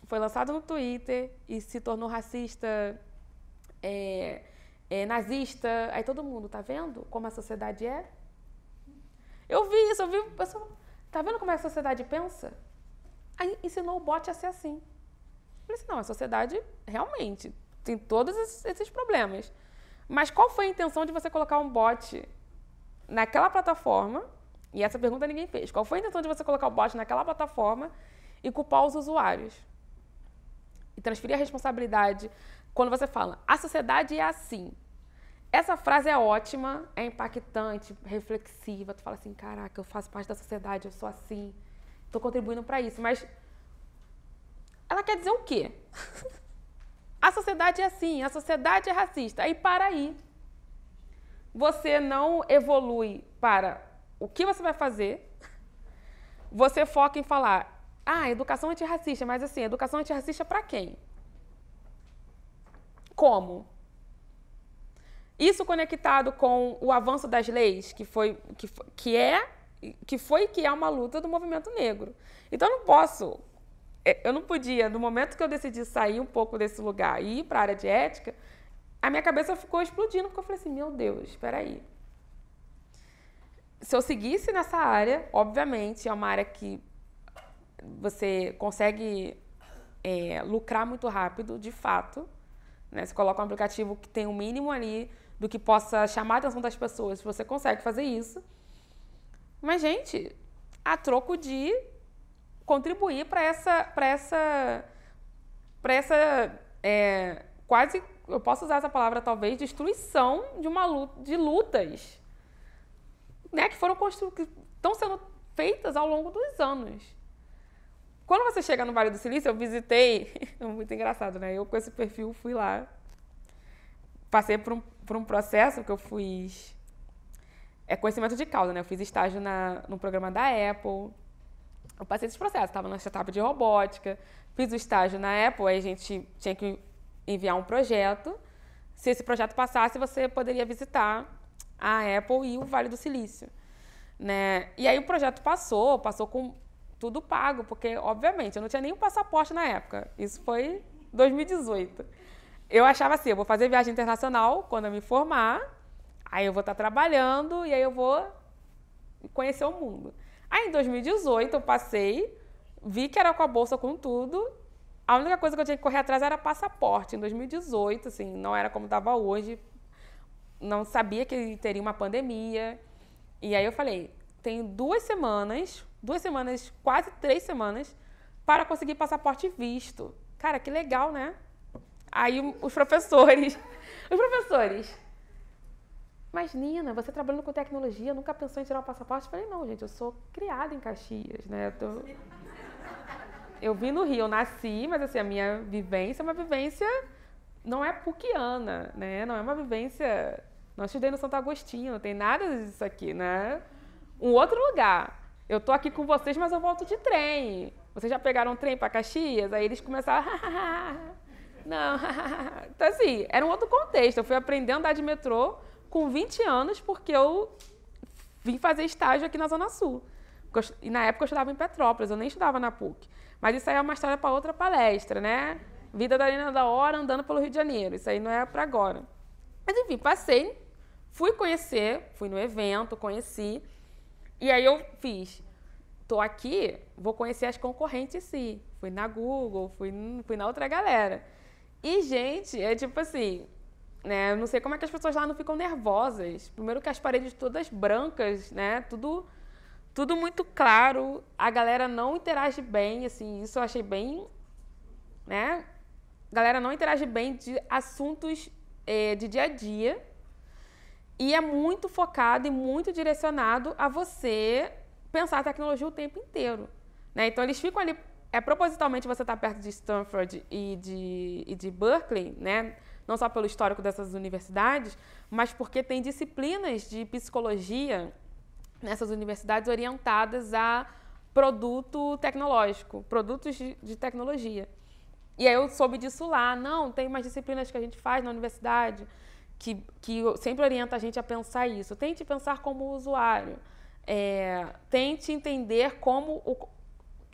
foi lançado no Twitter e se tornou racista, nazista. Aí todo mundo, tá vendo como a sociedade é? Eu vi isso, o pessoal, tá vendo como a sociedade pensa? Aí ensinou o bot a ser assim. Eu falei assim, não, a sociedade realmente tem todos esses problemas. Mas qual foi a intenção de você colocar um bot naquela plataforma? E essa pergunta ninguém fez. Qual foi a intenção de você colocar o bot naquela plataforma e culpar os usuários? E transferir a responsabilidade quando você fala, a sociedade é assim. Essa frase é ótima, é impactante, reflexiva. Tu fala assim, caraca, eu faço parte da sociedade, eu sou assim, estou contribuindo para isso. Mas ela quer dizer o quê? A sociedade é assim, a sociedade é racista. Aí para aí. Você não evolui para o que você vai fazer. Você foca em falar, educação antirracista, mas assim, educação antirracista para quem? Como? Isso conectado com o avanço das leis, que é uma luta do movimento negro. Então eu não podia, no momento que eu decidi sair um pouco desse lugar e ir para a área de ética, a minha cabeça ficou explodindo, porque eu falei assim, meu Deus, espera aí. Se eu seguisse nessa área, obviamente, é uma área que você consegue lucrar muito rápido, de fato. Né? Você coloca um aplicativo que tem um mínimo ali do que possa chamar a atenção das pessoas, você consegue fazer isso. Mas, gente, a troco de contribuir para essa quase, eu posso usar essa palavra talvez, destruição de lutas, né, que estão sendo feitas ao longo dos anos. Quando você chega no Vale do Silício, eu visitei, é muito engraçado, né? Eu com esse perfil fui lá, passei por um processo que eu fiz, conhecimento de causa, né? Eu fiz estágio no programa da Apple. Eu passei esse processo, estava na startup de robótica, fiz o estágio na Apple, aí a gente tinha que enviar um projeto. Se esse projeto passasse, você poderia visitar a Apple e o Vale do Silício. Né? E aí o projeto passou com tudo pago, porque, obviamente, eu não tinha nenhum passaporte na época. Isso foi 2018. Eu achava assim, eu vou fazer viagem internacional quando eu me formar, aí eu vou estar trabalhando e aí eu vou conhecer o mundo. Aí, em 2018, eu passei, vi que era com a bolsa com tudo A única coisa que eu tinha que correr atrás era passaporte. Em 2018, assim, não era como estava hoje. Não sabia que teria uma pandemia. E aí eu falei, tenho 2 semanas, quase 3 semanas, para conseguir passaporte e visto. Cara, que legal, né? Aí os professores, mas Nina, você trabalhando com tecnologia, nunca pensou em tirar o passaporte? Eu falei, não, gente, eu sou criada em Caxias, né? Eu vim no Rio, eu nasci, mas assim, a minha vivência é uma vivência, não é puquiana, né? Não é uma vivência... Não estudei no Santo Agostinho, não tem nada disso aqui, né? Um outro lugar. Eu tô aqui com vocês, mas eu volto de trem. Vocês já pegaram um trem para Caxias? Aí eles começaram... Não. Então, assim, era um outro contexto. Eu fui aprender a andar de metrô com 20 anos porque eu vim fazer estágio aqui na Zona Sul. E na época eu estudava em Petrópolis, eu nem estudava na PUC. Mas isso aí é uma história para outra palestra, né? Vida da Nina da Hora andando pelo Rio de Janeiro. Isso aí não é para agora. Mas, enfim, passei, fui conhecer, fui no evento, conheci. E aí eu fiz, tô aqui, vou conhecer as concorrentes sim. Fui na Google, fui na outra galera. E, gente, é tipo assim, né? Eu não sei como é que as pessoas lá não ficam nervosas. Primeiro que as paredes todas brancas, né? Tudo muito claro. A galera não interage bem, assim, isso eu achei bem, né? A galera não interage bem de assuntos de dia a dia. E é muito focado e muito direcionado a você pensar a tecnologia o tempo inteiro, né? Então, eles ficam ali... propositalmente você está perto de Stanford e de Berkeley, né? Não só pelo histórico dessas universidades, mas porque tem disciplinas de psicologia nessas universidades orientadas a produto tecnológico, produtos de tecnologia. E aí eu soube disso lá. Não, tem umas disciplinas que a gente faz na universidade que sempre orienta a gente a pensar isso. Tente pensar como usuário. Tente entender como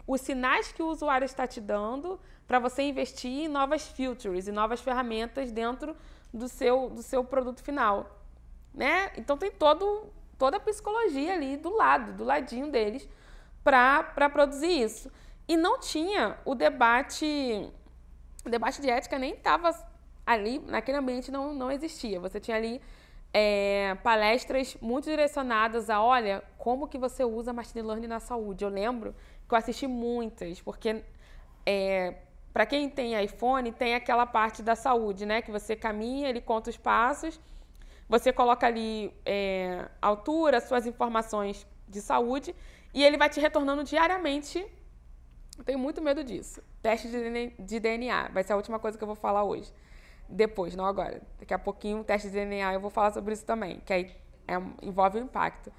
os sinais que o usuário está te dando para você investir em novas features e novas ferramentas dentro do seu produto final, né? Então tem toda a psicologia ali do ladinho deles para produzir isso. E não tinha o debate de ética nem estava ali, naquele ambiente não existia. Você tinha ali palestras muito direcionadas a, olha, como que você usa machine learning na saúde. Eu lembro que eu assisti muitas, porque para quem tem iPhone, tem aquela parte da saúde, né? Que você caminha, ele conta os passos, você coloca ali altura, suas informações de saúde, e ele vai te retornando diariamente. Eu tenho muito medo disso. Teste de DNA, vai ser a última coisa que eu vou falar hoje. Depois, não agora. Daqui a pouquinho, teste de DNA, eu vou falar sobre isso também, que aí envolve o impacto.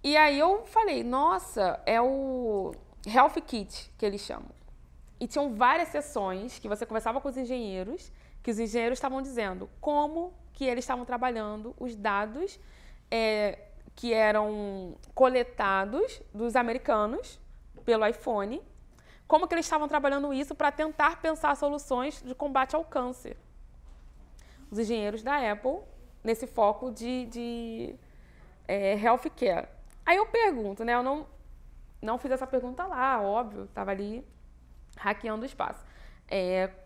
E aí eu falei, nossa, é o Health Kit, que eles chamam. E tinham várias sessões que você conversava com os engenheiros, que os engenheiros estavam dizendo como que eles estavam trabalhando os dados que eram coletados dos americanos pelo iPhone, como que eles estavam trabalhando isso para tentar pensar soluções de combate ao câncer. Os engenheiros da Apple, nesse foco de healthcare. Aí eu pergunto, né? Eu não fiz essa pergunta lá, óbvio, estava ali hackeando o espaço,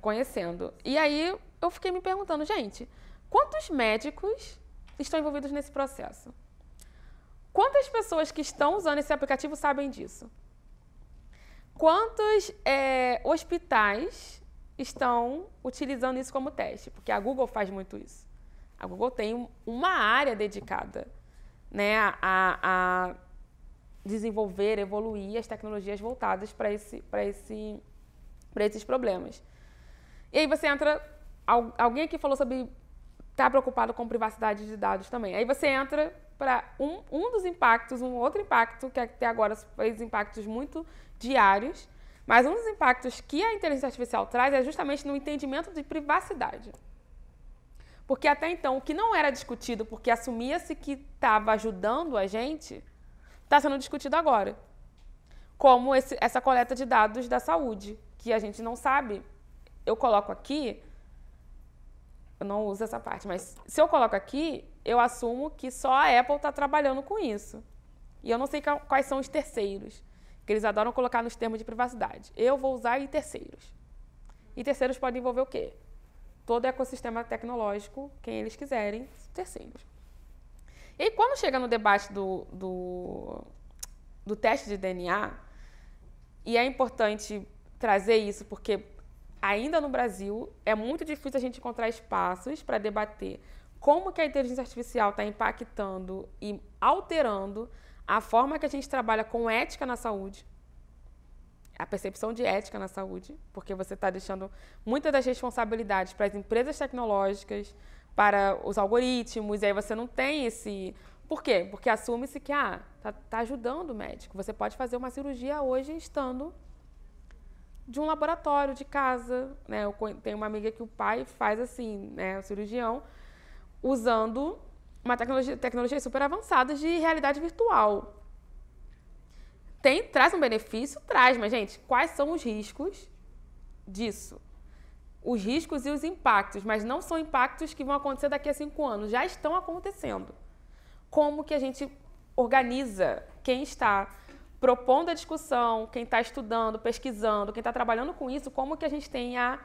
conhecendo. E aí eu fiquei me perguntando, gente, quantos médicos estão envolvidos nesse processo? Quantas pessoas que estão usando esse aplicativo sabem disso? Quantos hospitais estão utilizando isso como teste? Porque a Google faz muito isso. A Google tem uma área dedicada, né, a desenvolver, evoluir as tecnologias voltadas para esses problemas. E aí você entra... Alguém aqui falou sobre estar preocupado com privacidade de dados também. Aí você entra para um dos impactos, um outro impacto, que até agora fez impactos muito diários, mas um dos impactos que a inteligência artificial traz é justamente no entendimento de privacidade. Porque até então, o que não era discutido porque assumia-se que estava ajudando a gente, está sendo discutido agora. Como essa coleta de dados da saúde, que a gente não sabe. Eu coloco aqui, eu não uso essa parte, mas se eu coloco aqui, eu assumo que só a Apple está trabalhando com isso. E eu não sei quais são os terceiros, que eles adoram colocar nos termos de privacidade. Eu vou usar em terceiros. E terceiros podem envolver o quê? Todo o ecossistema tecnológico, quem eles quiserem, terceiros. E aí, quando chega no debate do teste de DNA, e é importante trazer isso, porque ainda no Brasil é muito difícil a gente encontrar espaços para debater como que a inteligência artificial está impactando e alterando a forma que a gente trabalha com ética na saúde, a percepção de ética na saúde, porque você está deixando muitas das responsabilidades para as empresas tecnológicas, para os algoritmos, e aí você não tem esse... Por quê? Porque assume-se que tá ajudando o médico. Você pode fazer uma cirurgia hoje estando de um laboratório, de casa. Né? Eu tenho uma amiga que o pai faz assim, né? O cirurgião, usando uma tecnologia super avançada de realidade virtual. Traz um benefício? Traz, mas, gente, quais são os riscos disso? Os riscos e os impactos, mas não são impactos que vão acontecer daqui a 5 anos, já estão acontecendo. Como que a gente organiza quem está propondo a discussão, quem está estudando, pesquisando, quem está trabalhando com isso, como que a gente tem a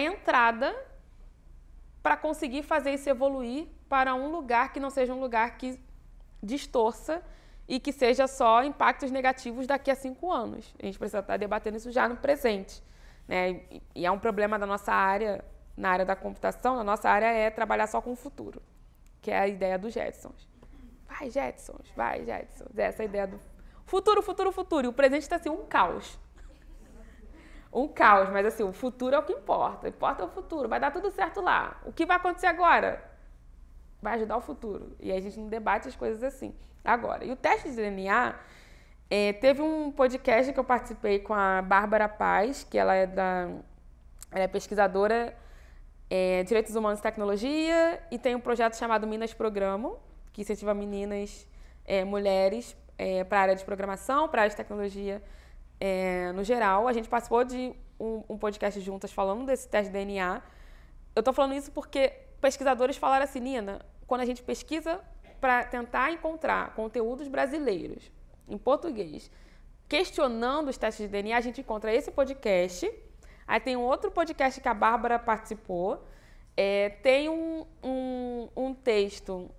entrada para conseguir fazer isso evoluir para um lugar que não seja um lugar que distorça e que seja só impactos negativos daqui a 5 anos. A gente precisa estar debatendo isso já no presente. Né? E é um problema da nossa área, na área da computação, a nossa área é trabalhar só com o futuro, que é a ideia dos Jetsons. Vai, Jetsons, vai, Jetsons. Essa é a ideia do futuro, futuro, futuro. E o presente está assim, um caos. Um caos, mas assim, o futuro é o que importa. Importa o futuro, vai dar tudo certo lá. O que vai acontecer agora? Vai ajudar o futuro. E aí a gente não debate as coisas assim. Agora, e o teste de DNA, teve um podcast que eu participei com a Bárbara Paz, que ela é pesquisadora em Direitos Humanos e Tecnologia, e tem um projeto chamado Minas Programo, que incentiva meninas, mulheres, para a área de programação, para a área de tecnologia no geral. A gente participou de um podcast juntas falando desse teste de DNA. Eu estou falando isso porque pesquisadores falaram assim, Nina, quando a gente pesquisa para tentar encontrar conteúdos brasileiros em português, questionando os testes de DNA, a gente encontra esse podcast. Aí tem um outro podcast que a Bárbara participou. Tem um texto,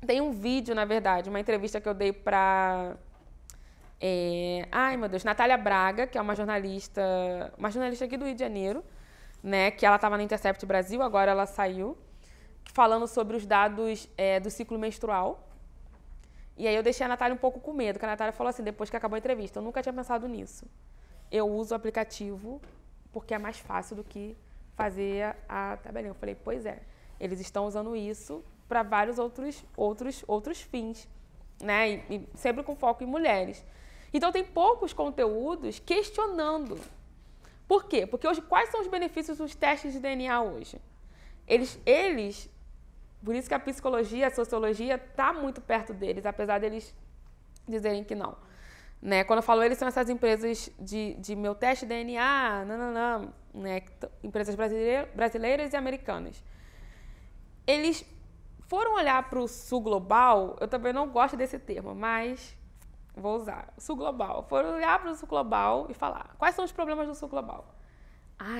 tem um vídeo, na verdade, uma entrevista que eu dei para... Natália Braga, que é uma jornalista aqui do Rio de Janeiro, né, que ela estava na Intercept Brasil, agora ela saiu, falando sobre os dados do ciclo menstrual. E aí eu deixei a Natália um pouco com medo, porque a Natália falou assim, depois que acabou a entrevista, eu nunca tinha pensado nisso. Eu uso o aplicativo porque é mais fácil do que fazer a tabelinha. Eu falei, pois é, eles estão usando isso para vários outros fins, né? E sempre com foco em mulheres. Então tem poucos conteúdos questionando. Por quê? Porque hoje, quais são os benefícios dos testes de DNA hoje? Eles, por isso que a psicologia, a sociologia está muito perto deles, apesar deles dizerem que não. Né? Quando eu falo eles, são essas empresas de meu teste de DNA, né? Empresas brasileiras e americanas. Eles foram olhar para o sul global, eu também não gosto desse termo, mas vou usar, sul global. Foram olhar para o sul global e falar, quais são os problemas do sul global?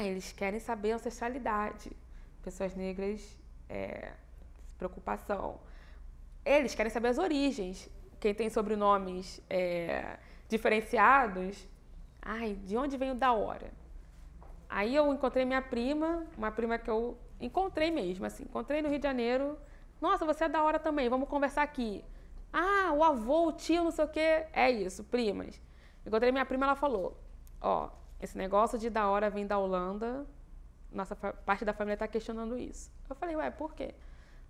Eles querem saber a ancestralidade. Pessoas negras, preocupação. Eles querem saber as origens. Quem tem sobrenomes diferenciados, de onde vem o da hora? Aí eu encontrei minha prima, uma prima que eu encontrei mesmo, assim, encontrei no Rio de Janeiro. Nossa, você é da hora também, vamos conversar aqui. O avô, o tio, não sei o quê. É isso, primas. Encontrei minha prima, ela falou, esse negócio de da hora vem da Holanda, nossa parte da família está questionando isso. Eu falei, por quê?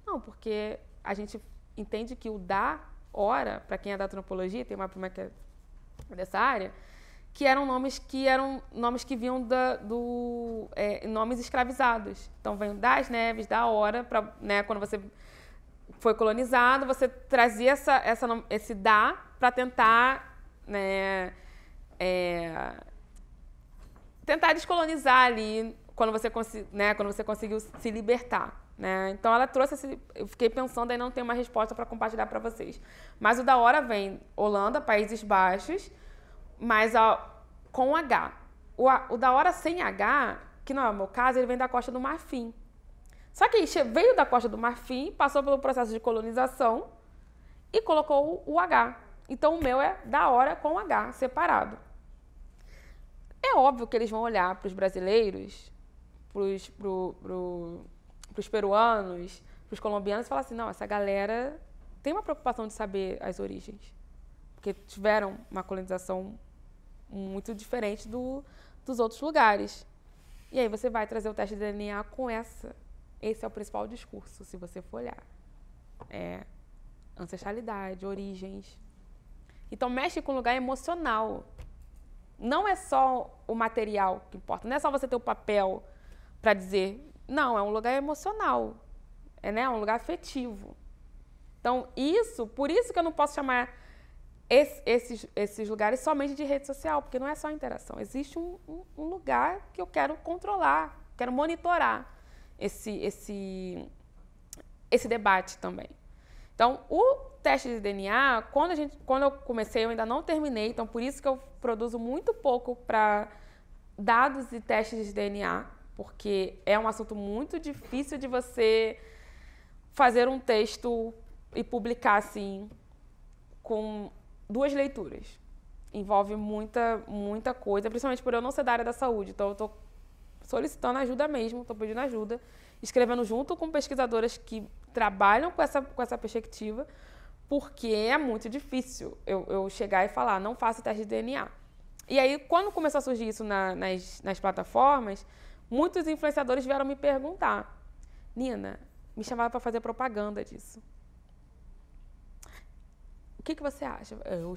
Não, porque a gente entende que o da hora, para quem é da antropologia, tem uma prima que é dessa área, que eram nomes que vinham nomes escravizados. Então, vem das neves, da hora, né, quando você foi colonizado, você trazia esse da para tentar, né, tentar descolonizar ali quando você conseguiu se libertar. Né? Então, ela trouxe eu fiquei pensando, aí não tenho uma resposta para compartilhar para vocês. Mas o da hora vem Holanda, Países Baixos, mas com H. O da hora sem H, que não é o meu caso, ele vem da Costa do Marfim. Só que veio da Costa do Marfim, passou pelo processo de colonização e colocou o H. Então, o meu é da hora com H, separado. É óbvio que eles vão olhar para os brasileiros, para os peruanos, para os colombianos e falar assim, não, essa galera tem uma preocupação de saber as origens. Porque tiveram uma colonização muito diferente dos outros lugares. E aí você vai trazer o teste de DNA com essa. Esse é o principal discurso, se você for olhar. É ancestralidade, origens. Então, mexe com o lugar emocional. Não é só o material que importa. Não é só você ter o papel para dizer. Não, é um lugar emocional. É um lugar afetivo. Então, por isso que eu não posso chamar esses lugares somente de rede social, porque não é só interação. Existe um lugar que eu quero controlar, quero monitorar esse debate também. Então, o teste de DNA, quando eu comecei, eu ainda não terminei, então por isso que eu produzo muito pouco para dados e testes de DNA, porque é um assunto muito difícil de você fazer um texto e publicar assim, com 2 leituras. Envolve muita coisa, principalmente por eu não ser da área da saúde. Então, eu estou solicitando ajuda mesmo, estou pedindo ajuda, escrevendo junto com pesquisadoras que trabalham com essa perspectiva, porque é muito difícil eu chegar e falar, não faço teste de DNA. E aí, quando começou a surgir isso nas plataformas, muitos influenciadores vieram me perguntar, Nina, me chamaram para fazer propaganda disso. O que você acha? Eu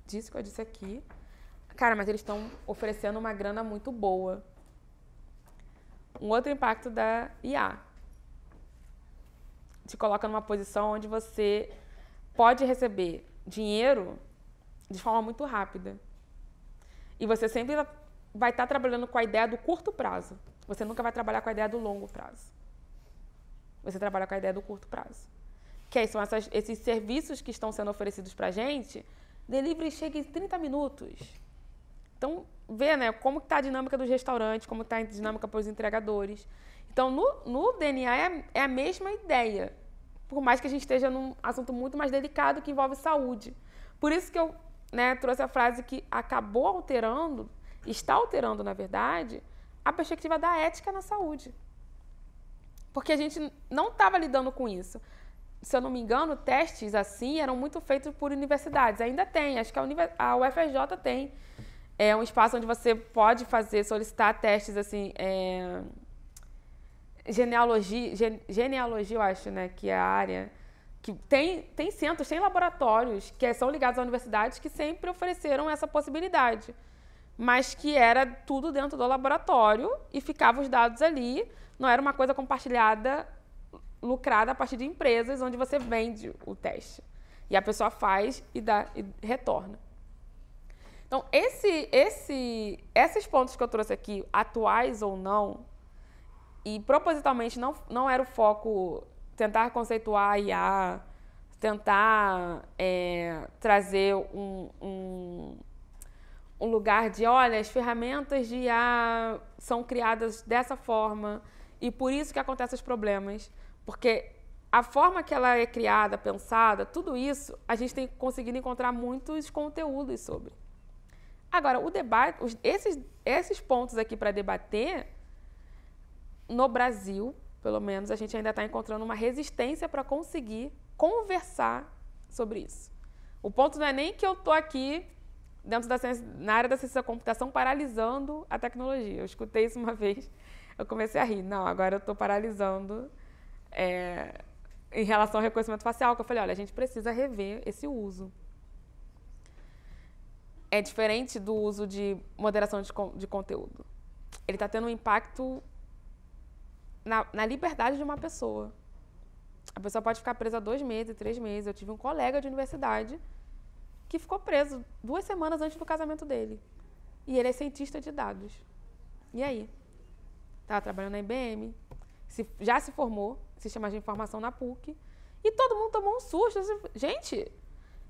disse o que eu disse aqui. Cara, mas eles estão oferecendo uma grana muito boa. Um outro impacto da IA. Te coloca numa posição onde você pode receber dinheiro de forma muito rápida. E você sempre vai estar trabalhando com a ideia do curto prazo. Você nunca vai trabalhar com a ideia do longo prazo. Você trabalha com a ideia do curto prazo. Que aí são esses serviços que estão sendo oferecidos para a gente, delivery chega em 30 minutos. Então, vê, né, como está a dinâmica dos restaurantes, como está a dinâmica para os entregadores. Então, no DNA é a mesma ideia, por mais que a gente esteja num assunto muito mais delicado que envolve saúde. Por isso que eu trouxe a frase que acabou alterando, está alterando, na verdade, a perspectiva da ética na saúde. Porque a gente não estava lidando com isso. Se eu não me engano, testes assim eram muito feitos por universidades. Ainda tem, acho que a UFRJ tem. É um espaço onde você pode solicitar testes assim, genealogia, eu acho, né, que é a área que tem centros, tem laboratórios que são ligados a universidades que sempre ofereceram essa possibilidade, mas que era tudo dentro do laboratório e ficavam os dados ali, não era uma coisa compartilhada, lucrada a partir de empresas onde você vende o teste. E a pessoa faz e retorna. Então, esses pontos que eu trouxe aqui, atuais ou não, e propositalmente não era o foco tentar conceituar a IA, tentar trazer um lugar de, olha, as ferramentas de IA são criadas dessa forma e por isso que acontecem os problemas. Porque a forma que ela é criada, pensada, tudo isso, a gente tem conseguido encontrar muitos conteúdos sobre. Agora, o debate, esses pontos aqui para debater, no Brasil, pelo menos, a gente ainda está encontrando uma resistência para conseguir conversar sobre isso. O ponto não é nem que eu estou aqui, dentro da ciência, na área da ciência da computação, paralisando a tecnologia. Eu escutei isso uma vez, eu comecei a rir. Não, agora eu estou paralisando em relação ao reconhecimento facial, que eu falei, olha, a gente precisa rever esse uso. É diferente do uso de moderação de conteúdo. Ele está tendo um impacto na liberdade de uma pessoa. A pessoa pode ficar presa 2 meses, 3 meses. Eu tive um colega de universidade que ficou preso 2 semanas antes do casamento dele. E ele é cientista de dados. E aí? Estava trabalhando na IBM, já se formou, Sistema de Informação na PUC, e todo mundo tomou um susto. Gente,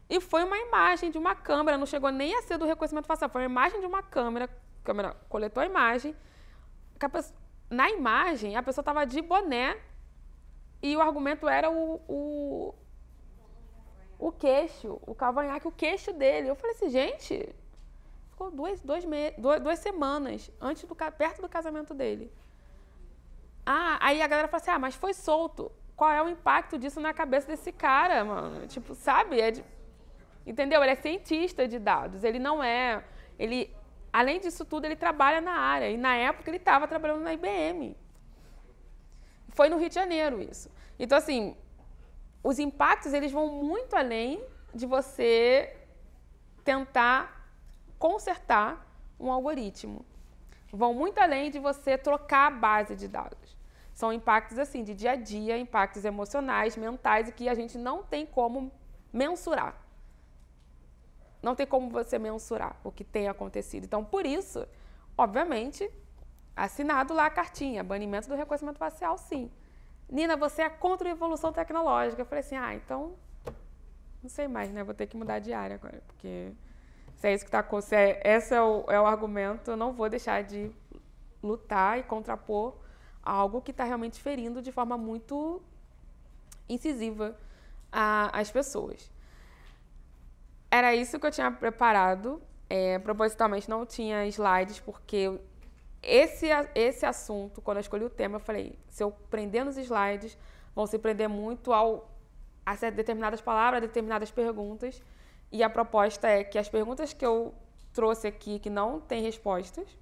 e foi uma imagem de uma câmera, não chegou nem a ser do reconhecimento facial, foi uma imagem de uma câmera, a câmera coletou a imagem, na imagem, a pessoa estava de boné e o argumento era o queixo, o cavanhaque, o queixo dele. Eu falei assim, gente, ficou 2 semanas perto do casamento dele. Aí a galera falou assim, mas foi solto. Qual é o impacto disso na cabeça desse cara, mano? Tipo, sabe? Entendeu? Ele é cientista de dados. Ele não é... além disso tudo, ele trabalha na área. E na época ele estava trabalhando na IBM. Foi no Rio de Janeiro isso. Então, assim, os impactos eles vão muito além de você tentar consertar um algoritmo. Vão muito além de você trocar a base de dados. São impactos assim de dia a dia, impactos emocionais, mentais, e que a gente não tem como mensurar. Não tem como você mensurar o que tem acontecido. Então, por isso, obviamente, assinado lá a cartinha, banimento do reconhecimento facial, sim. Nina, você é contra a evolução tecnológica. Eu falei assim, então, não sei mais, né? Vou ter que mudar de área agora, porque se é isso que está acontecendo, esse é o argumento, eu não vou deixar de lutar e contrapor algo que está realmente ferindo de forma muito incisiva as pessoas. Era isso que eu tinha preparado. Propositalmente não tinha slides, porque esse assunto, quando eu escolhi o tema, eu falei, se eu prender nos slides, vão se prender muito a determinadas palavras, a determinadas perguntas. E a proposta é que as perguntas que eu trouxe aqui, que não têm respostas,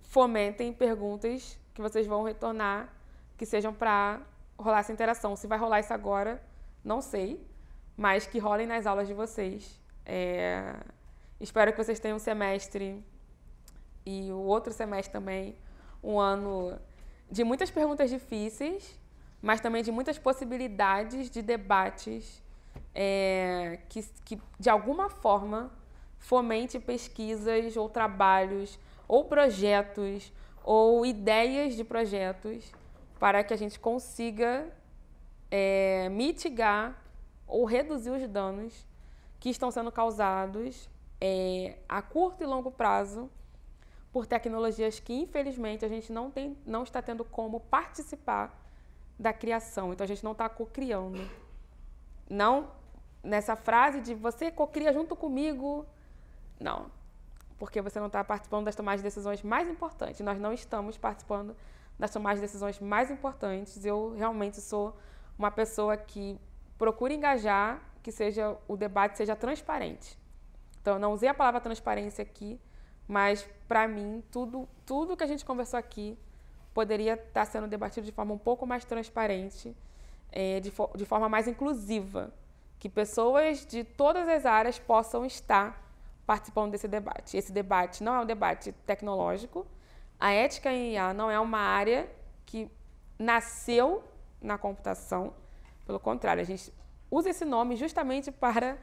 fomentem perguntas que vocês vão retornar, que sejam para rolar essa interação. Se vai rolar isso agora, não sei, mas que rolem nas aulas de vocês. Espero que vocês tenham um semestre e o outro semestre também, um ano de muitas perguntas difíceis, mas também de muitas possibilidades de debates que de alguma forma fomente pesquisas ou trabalhos ou projetos ou ideias de projetos para que a gente consiga mitigar ou reduzir os danos que estão sendo causados a curto e longo prazo por tecnologias que, infelizmente, a gente não está tendo como participar da criação. Então, a gente não está co-criando. Não nessa frase de você co-cria junto comigo. Não. Porque você não está participando das tomadas de decisões mais importantes. Nós não estamos participando das tomadas de decisões mais importantes. Eu realmente sou uma pessoa que procura engajar, que o debate seja transparente. Então, eu não usei a palavra transparência aqui, mas, para mim, tudo que a gente conversou aqui poderia estar sendo debatido de forma um pouco mais transparente, de forma mais inclusiva, que pessoas de todas as áreas possam estar participando desse debate. Esse debate não é um debate tecnológico. A ética em IA não é uma área que nasceu na computação. Pelo contrário, a gente usa esse nome justamente para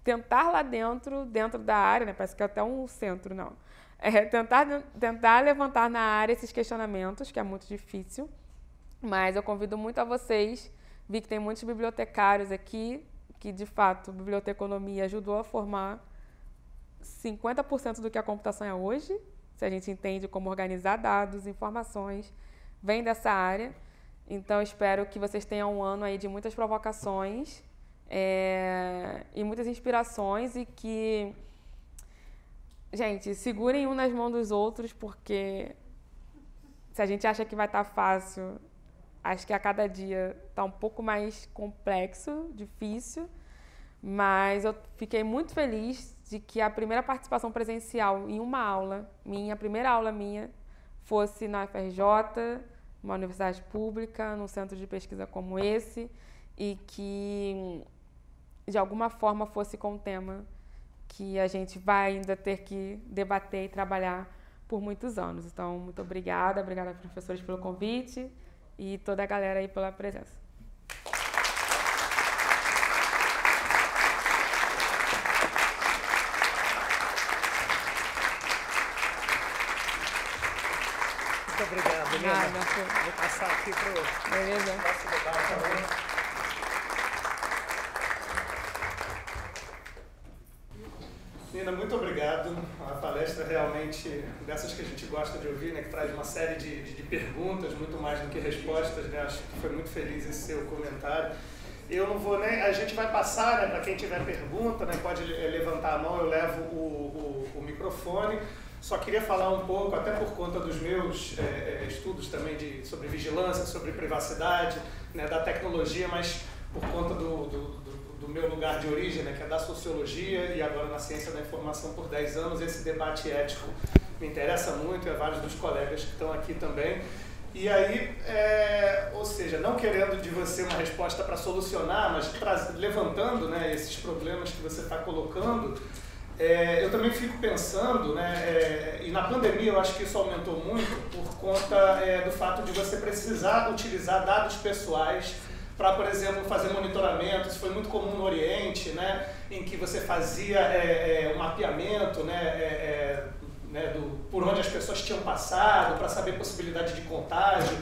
tentar lá dentro da área, né? Parece que é até um centro, não. Tentar levantar na área esses questionamentos, que é muito difícil. Mas eu convido muito a vocês. Vi que tem muitos bibliotecários aqui, que, de fato, biblioteconomia ajudou a formar 50% do que a computação é hoje, se a gente entende como organizar dados, informações, vem dessa área. Então, espero que vocês tenham um ano aí de muitas provocações e muitas inspirações e que, gente, segurem um nas mãos dos outros, porque se a gente acha que vai estar fácil, acho que a cada dia está um pouco mais complexo, difícil, mas eu fiquei muito feliz de que a primeira participação presencial em uma aula minha, a primeira aula minha, fosse na UFRJ, uma universidade pública, num centro de pesquisa como esse, e que, de alguma forma, fosse com um tema que a gente vai ainda ter que debater e trabalhar por muitos anos. Então, muito obrigada professores pelo convite e toda a galera aí pela presença. Muito obrigado, Nina. Vou passar aqui para o nosso debate também. Nina, muito obrigado. A palestra palestra realmente dessas que a gente gosta de ouvir, né, que traz uma série de perguntas, muito mais do que respostas, né? Acho que foi muito feliz esse seu comentário. Eu não vou nem... A gente vai passar, né, para quem tiver pergunta, né, pode levantar a mão, eu levo o microfone. Só queria falar um pouco, até por conta dos meus estudos também sobre vigilância, sobre privacidade, né, da tecnologia, mas por conta do meu lugar de origem, né, que é da sociologia e agora na ciência da informação por 10 anos, esse debate ético me interessa muito, e vários dos colegas que estão aqui também. E aí, ou seja, não querendo de você uma resposta para solucionar, mas levantando, né, esses problemas que você está colocando, eu também fico pensando, né, e na pandemia eu acho que isso aumentou muito por conta do fato de você precisar utilizar dados pessoais para, por exemplo, fazer monitoramento. Isso foi muito comum no Oriente, né, em que você fazia um mapeamento, por onde as pessoas tinham passado, para saber possibilidade de contágio,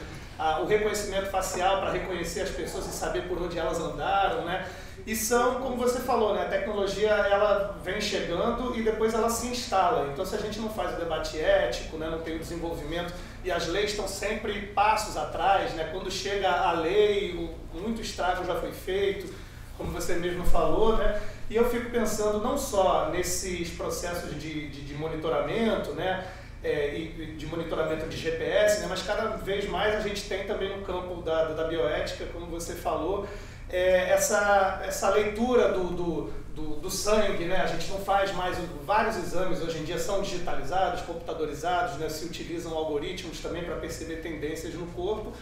o reconhecimento facial para reconhecer as pessoas e saber por onde elas andaram, né? E são, como você falou, né, a tecnologia ela vem chegando e depois ela se instala. Então, se a gente não faz o debate ético, né, não tem o desenvolvimento, e as leis estão sempre passos atrás, né, quando chega a lei, muito estrago já foi feito, como você mesmo falou, né? E eu fico pensando não só nesses processos de monitoramento, né, e de monitoramento de GPS, né, mas cada vez mais a gente tem também no campo da bioética, como você falou, essa leitura do sangue, né? A gente não faz mais vários exames, hoje em dia são digitalizados, computadorizados, né? Se utilizam algoritmos também para perceber tendências no corpo.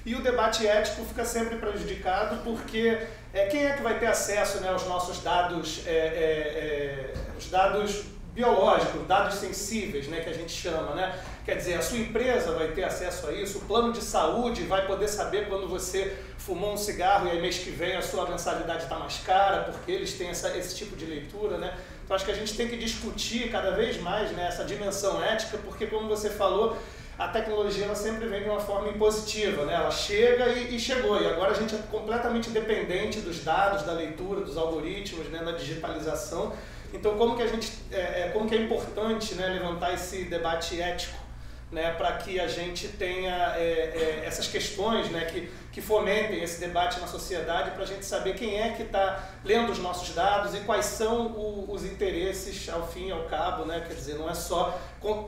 E o debate ético fica sempre prejudicado porque quem é que vai ter acesso, né, aos nossos dados, os dados biológicos, dados sensíveis, né, que a gente chama, né? Quer dizer, a sua empresa vai ter acesso a isso, o plano de saúde vai poder saber quando você fumou um cigarro e aí mês que vem a sua mensalidade está mais cara, porque eles têm esse tipo de leitura, né? Então acho que a gente tem que discutir cada vez mais, né, essa dimensão ética, porque como você falou, a tecnologia ela sempre vem de uma forma impositiva, né? Ela chega e chegou, e agora a gente é completamente dependente dos dados, da leitura, dos algoritmos, né, da digitalização. Então como que a gente, como que é importante, né, levantar esse debate ético, né, para que a gente tenha essas questões, né, que fomentem esse debate na sociedade, para a gente saber quem é que está lendo os nossos dados e quais são os interesses ao fim e ao cabo, né? Quer dizer, não é só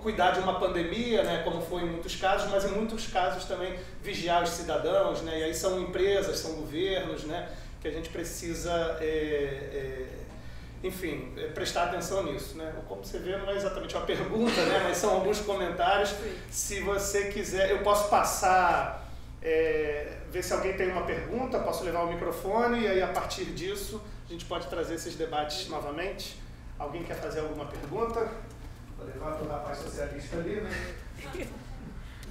cuidar de uma pandemia, né, como foi em muitos casos, mas em muitos casos também vigiar os cidadãos, né? E aí são empresas, são governos, né, que a gente precisa enfim, prestar atenção nisso, né? Como você vê, não é exatamente uma pergunta, né? Mas são alguns comentários. Se você quiser, eu posso passar, ver se alguém tem uma pergunta, posso levar o microfone e aí a partir disso a gente pode trazer esses debates novamente. Alguém quer fazer alguma pergunta? Vou levar para o rapaz socialista ali, né?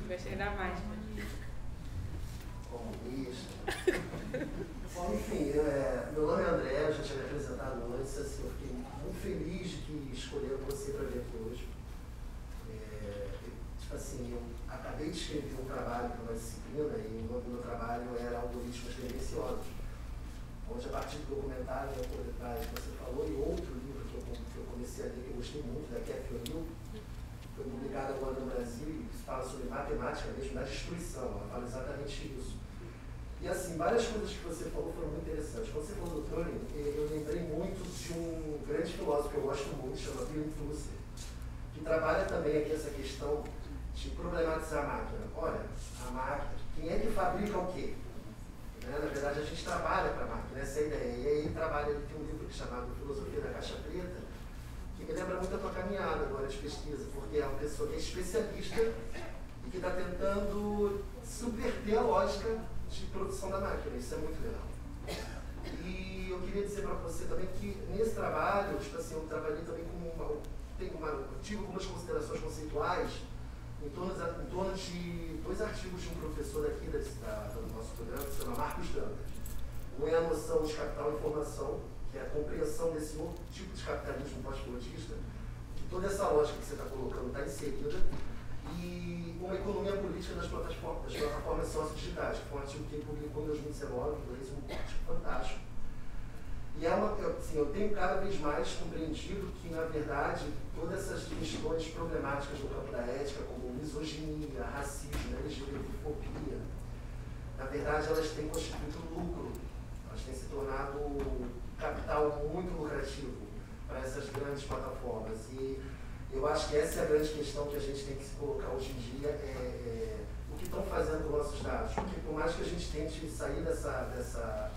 Gostei da mais. Comunista. Bom, enfim, meu nome é André, eu já tinha me apresentado antes, assim, eu fiquei muito feliz de que escolheram você para vir aqui hoje. Tipo assim, eu acabei de escrever um trabalho para uma disciplina e o nome do meu trabalho era Algoritmos Tendenciosos, onde a partir do documentário que você falou e outro livro que eu comecei a ler, que eu gostei muito, da Cathy O'Neil, foi publicado agora no Brasil e fala sobre matemática mesmo, da destruição, ela fala exatamente isso. E assim, várias coisas que você falou foram muito interessantes. Quando você falou do Turing, eu lembrei muito de um grande filósofo que eu gosto muito, chama Bill Flusser, que trabalha também aqui essa questão de problematizar a máquina. Olha, a máquina, quem é que fabrica o quê? Né? Na verdade, a gente trabalha para a máquina, essa é a ideia. E aí ele tem um livro chamado Filosofia da Caixa Preta, que me lembra muito a tua caminhada agora de pesquisa, porque é uma pessoa que é especialista e que está tentando subverter a lógica de produção da máquina. Isso é muito legal. E eu queria dizer para você também que nesse trabalho, tipo assim, eu trabalhei também tive algumas considerações conceituais em torno de dois artigos de um professor aqui do nosso programa, que se chama Marcos Dantas. Um é a noção de capital e informação, que é a compreensão desse novo tipo de capitalismo pós-pilotista, que toda essa lógica que você está colocando está inserida, e uma economia política das plataformas sociodigitais, que foi um artigo que ele publicou em 2019, um artigo fantástico. E eu tenho cada vez mais compreendido que, na verdade, todas essas questões problemáticas no campo da ética, como misoginia, racismo, LGBTfobia, na verdade, elas têm constituído lucro, elas têm se tornado capital muito lucrativo para essas grandes plataformas. E eu acho que essa é a grande questão que a gente tem que se colocar hoje em dia, o que estão fazendo com nossos dados. Porque por mais que a gente tente sair dessa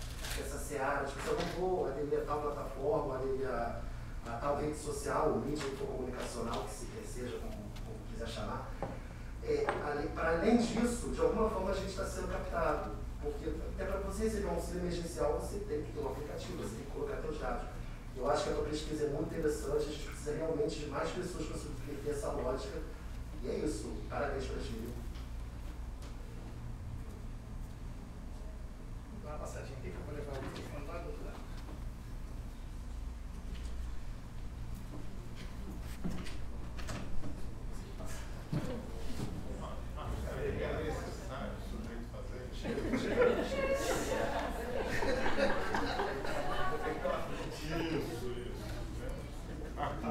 seara, tipo, eu não vou aderir a tal plataforma, aderir a tal rede social, mídia infocomunicacional, que se quer seja, como quiser chamar, para além disso, de alguma forma a gente está sendo captado. Porque até para você receber um auxílio emergencial, você tem que ter um aplicativo, você tem que colocar seus dados. Eu acho que a tua pesquisa é muito interessante, a gente precisa realmente de mais pessoas para subverter essa lógica. E é isso. Parabéns para a gente. Dá uma passadinha aqui que eu vou levar o microfone lá do outro lado.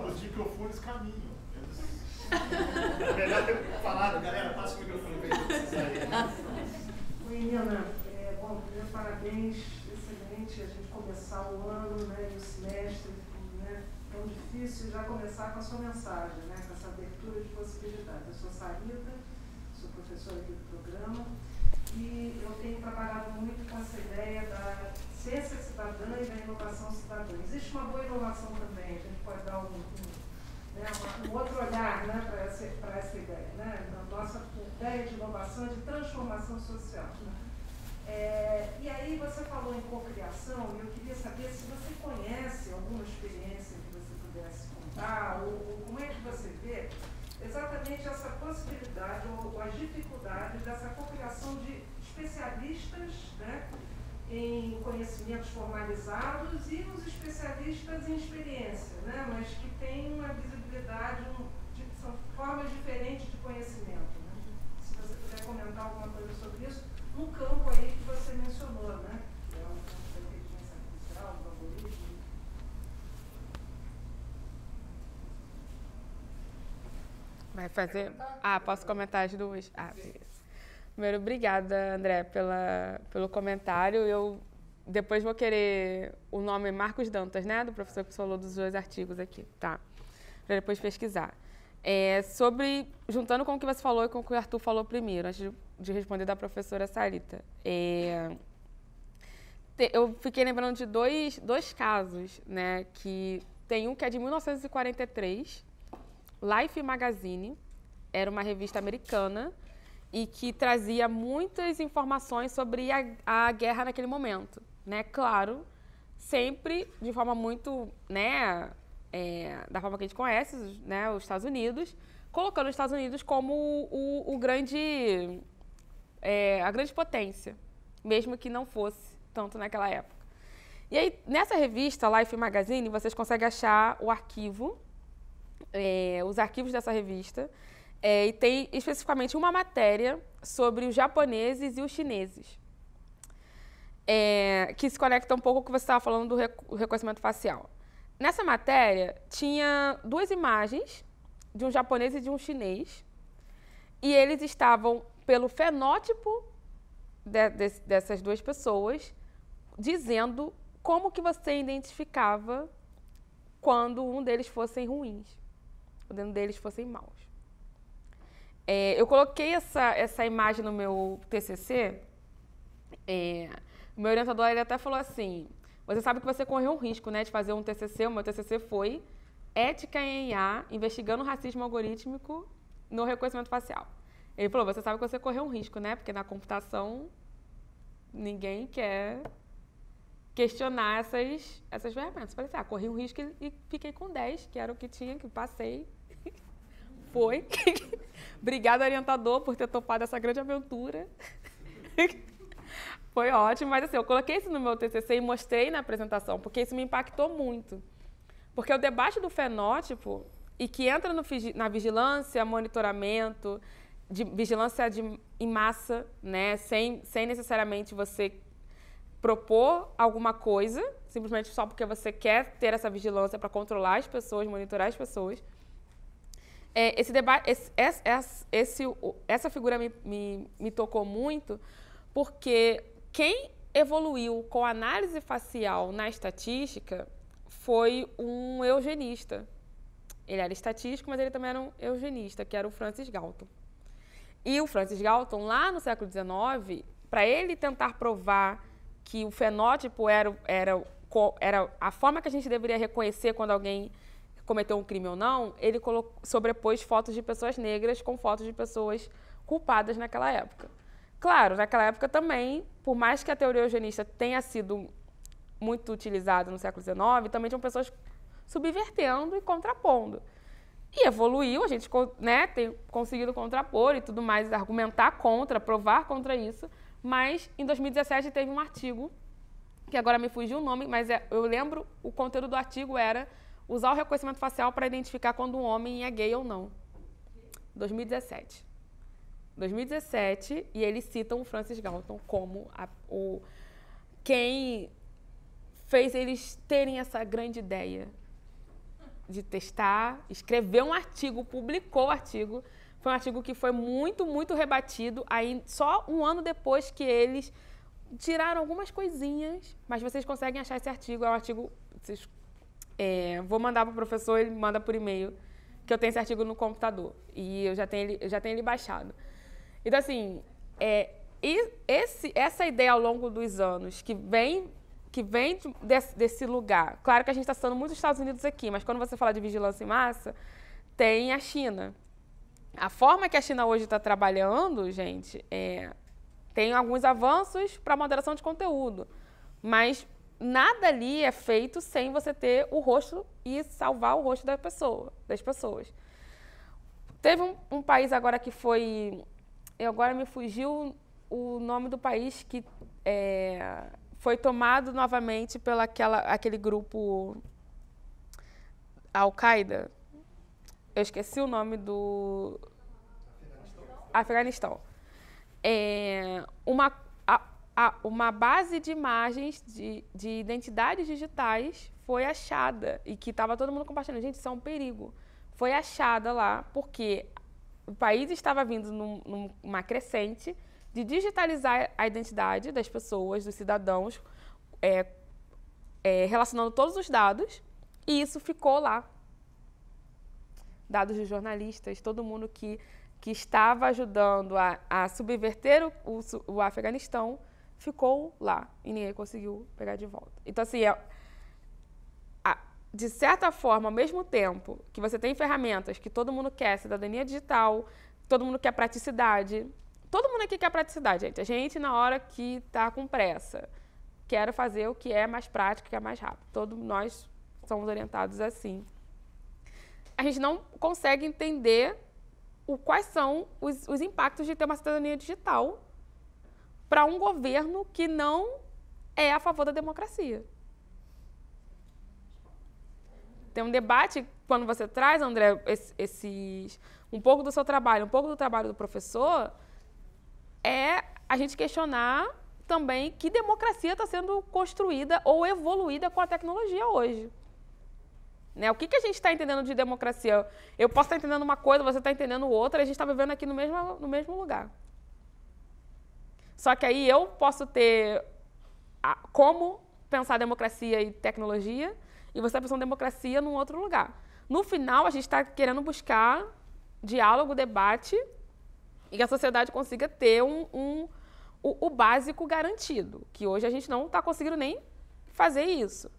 Os microfones caminham. Melhor ter falado, galera, passa o microfone para ele precisar aí. Oi, Nina. Bom, primeiro, parabéns. Excelente a gente começar o ano, né, e o semestre, né, tão difícil já começar com a sua mensagem, né, com essa abertura de possibilidades. Eu sou Sarita, sou professora aqui do programa, e eu tenho trabalhado muito com essa ideia da ciência cidadã e da inovação cidadã. Existe uma boa inovação também, a gente pode dar um outro olhar, né, para essa ideia, né, a nossa ideia de inovação, de transformação social. Né? E aí você falou em cocriação, e eu queria saber se você conhece alguma experiência que você pudesse contar, ou como é que você vê exatamente essa possibilidade ou as dificuldades dessa cocriação de especialistas, né, em conhecimentos formalizados e os especialistas em experiência, né, mas que têm uma visibilidade, são formas diferentes de conhecimento. Né? Se você puder comentar alguma coisa sobre isso, no campo aí que você mencionou, né, que é o campo da inteligência artificial, do algoritmo. Vai fazer? Posso comentar as duas? Primeiro, obrigada, André, pelo comentário. Eu depois vou querer o nome Marcos Dantas, né, do professor que falou dos dois artigos aqui, tá? Para depois pesquisar. Juntando com o que você falou e com o que o Arthur falou primeiro, antes de responder da professora Sarita. Eu fiquei lembrando de dois casos, né, que tem um que é de 1943, Life Magazine, era uma revista americana e que trazia muitas informações sobre a guerra naquele momento, né? Claro, sempre de forma muito, né, da forma que a gente conhece, né, os Estados Unidos, colocando os Estados Unidos como a grande potência, mesmo que não fosse tanto naquela época. E aí, nessa revista, Life Magazine, vocês conseguem achar o arquivo, os arquivos dessa revista, e tem especificamente uma matéria sobre os japoneses e os chineses, que se conecta um pouco com o que você estava falando do reconhecimento facial. Nessa matéria, tinha duas imagens de um japonês e de um chinês, e eles estavam, pelo fenótipo dessas duas pessoas, dizendo como que você identificava quando um deles fossem ruins, quando um deles fossem maus. Eu coloquei essa imagem no meu TCC, o meu orientador ele até falou assim, você sabe que você correu um risco, né, de fazer um TCC, o meu TCC foi Ética em IA, investigando o racismo algorítmico no reconhecimento facial. Ele falou, você sabe que você correu um risco, né, porque na computação ninguém quer questionar essas ferramentas. Eu falei assim, corri um risco e fiquei com 10, que era o que tinha, que passei. Foi. Obrigada, orientador, por ter topado essa grande aventura. Foi ótimo, mas assim, eu coloquei isso no meu TCC e mostrei na apresentação, porque isso me impactou muito. Porque o debate do fenótipo, e que entra na vigilância, monitoramento, vigilância em massa, né, sem necessariamente você propor alguma coisa, simplesmente só porque você quer ter essa vigilância para controlar as pessoas, monitorar as pessoas. Esse debate, essa figura me tocou muito, porque quem evoluiu com análise facial na estatística foi um eugenista. Ele era estatístico, mas ele também era um eugenista, que era o Francis Galton. E o Francis Galton, lá no século XIX, para ele tentar provar que o fenótipo era a forma que a gente deveria reconhecer quando alguém cometeu um crime ou não, ele sobrepôs fotos de pessoas negras com fotos de pessoas culpadas naquela época. Claro, naquela época também, por mais que a teoria eugenista tenha sido muito utilizada no século XIX, também tinham pessoas subvertendo e contrapondo. E evoluiu, a gente, né, tem conseguido contrapor e tudo mais, argumentar contra, provar contra isso, mas em 2017 teve um artigo, que agora me fugiu o nome, mas eu lembro, o conteúdo do artigo era usar o reconhecimento facial para identificar quando um homem é gay ou não. 2017. 2017, e eles citam o Francis Galton como quem fez eles terem essa grande ideia de testar, escreveu um artigo, publicou o artigo. Foi um artigo que foi muito, muito rebatido. Aí, só um ano depois que eles tiraram algumas coisinhas, mas vocês conseguem achar esse artigo. É um artigo... vou mandar para o professor, ele manda por e-mail, que eu tenho esse artigo no computador. E eu já tenho ele baixado. Então, assim, essa ideia ao longo dos anos que vem desse lugar. Claro que a gente está citando muito os Estados Unidos aqui, mas quando você fala de vigilância em massa, tem a China. A forma que a China hoje está trabalhando, gente, tem alguns avanços para moderação de conteúdo, mas nada ali é feito sem você ter o rosto e salvar o rosto das pessoas. Teve um país agora que foi... Agora me fugiu o nome do país que foi tomado novamente pelo aquele grupo Al-Qaeda. Eu esqueci o nome do... Afeganistão. Uma base de imagens de identidades digitais foi achada e que estava todo mundo compartilhando. Gente, isso é um perigo. Foi achada lá porque o país estava vindo numa crescente de digitalizar a identidade das pessoas, dos cidadãos, relacionando todos os dados, e isso ficou lá. Dados de jornalistas, todo mundo que estava ajudando a subverter o Afeganistão, ficou lá e ninguém conseguiu pegar de volta. Então, assim, de certa forma, ao mesmo tempo que você tem ferramentas que todo mundo quer, cidadania digital, todo mundo quer praticidade. Todo mundo aqui quer praticidade, gente. A gente, na hora que está com pressa, quer fazer o que é mais prático, que é mais rápido. Todos nós somos orientados assim. A gente não consegue entender quais são os impactos de ter uma cidadania digital para um governo que não é a favor da democracia. Tem um debate, quando você traz, André, um pouco do seu trabalho, um pouco do trabalho do professor, a gente questionar também que democracia está sendo construída ou evoluída com a tecnologia hoje. Né? O que a gente está entendendo de democracia? Eu posso estar entendendo uma coisa, você está entendendo outra, e a gente está vivendo aqui no mesmo lugar. Só que aí eu posso ter como pensar democracia e tecnologia, e você está pensando democracia num outro lugar. No final, a gente está querendo buscar diálogo, debate, e que a sociedade consiga ter o básico garantido, que hoje a gente não está conseguindo nem fazer isso.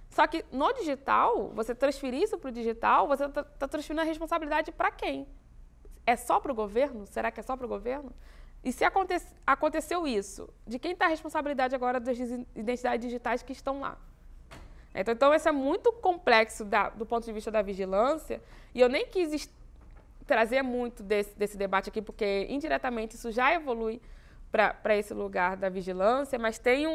Só que no digital, você transferir isso para o digital, você está transferindo a responsabilidade para quem? É só para o governo? Será que é só para o governo? E se aconteceu isso, de quem está a responsabilidade agora das identidades digitais que estão lá? Então, isso é muito complexo do ponto de vista da vigilância, e eu nem quis trazer muito desse debate aqui, porque indiretamente isso já evolui para esse lugar da vigilância, mas tem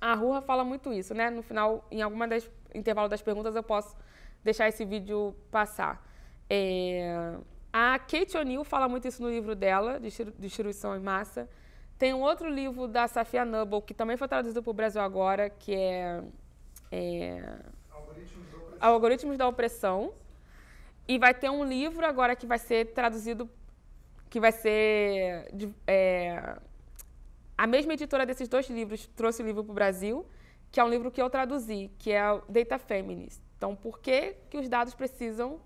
a Ruha fala muito isso, né? No final, em alguma intervalo das perguntas, eu posso deixar esse vídeo passar. A Kate O'Neill fala muito isso no livro dela, Distribuição em Massa. Tem um outro livro da Safia Noble, que também foi traduzido para o Brasil agora, que é Algoritmos da Opressão. E vai ter um livro agora que vai ser traduzido, que vai ser... a mesma editora desses 2 livros trouxe o livro para o Brasil, que é um livro que eu traduzi, que é o Data Feminist. Então, por que os dados precisam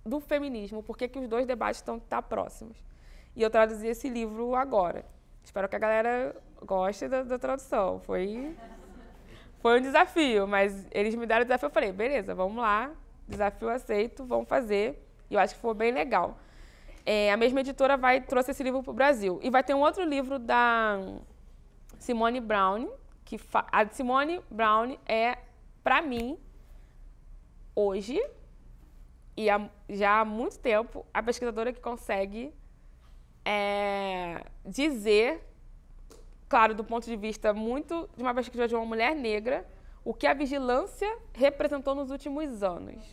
do feminismo? Por que os 2 debates estão próximos? E eu traduzi esse livro agora. Espero que a galera goste da tradução. Foi um desafio, mas eles me deram o desafio. Eu falei, beleza, vamos lá, desafio aceito, vamos fazer. E eu acho que foi bem legal. A mesma editora trouxe esse livro para o Brasil. E vai ter um outro livro da Simone Browne, a Simone Browne é, para mim, hoje, e já há muito tempo, a pesquisadora que consegue dizer, claro, do ponto de vista muito de uma pesquisa de uma mulher negra, o que a vigilância representou nos últimos anos,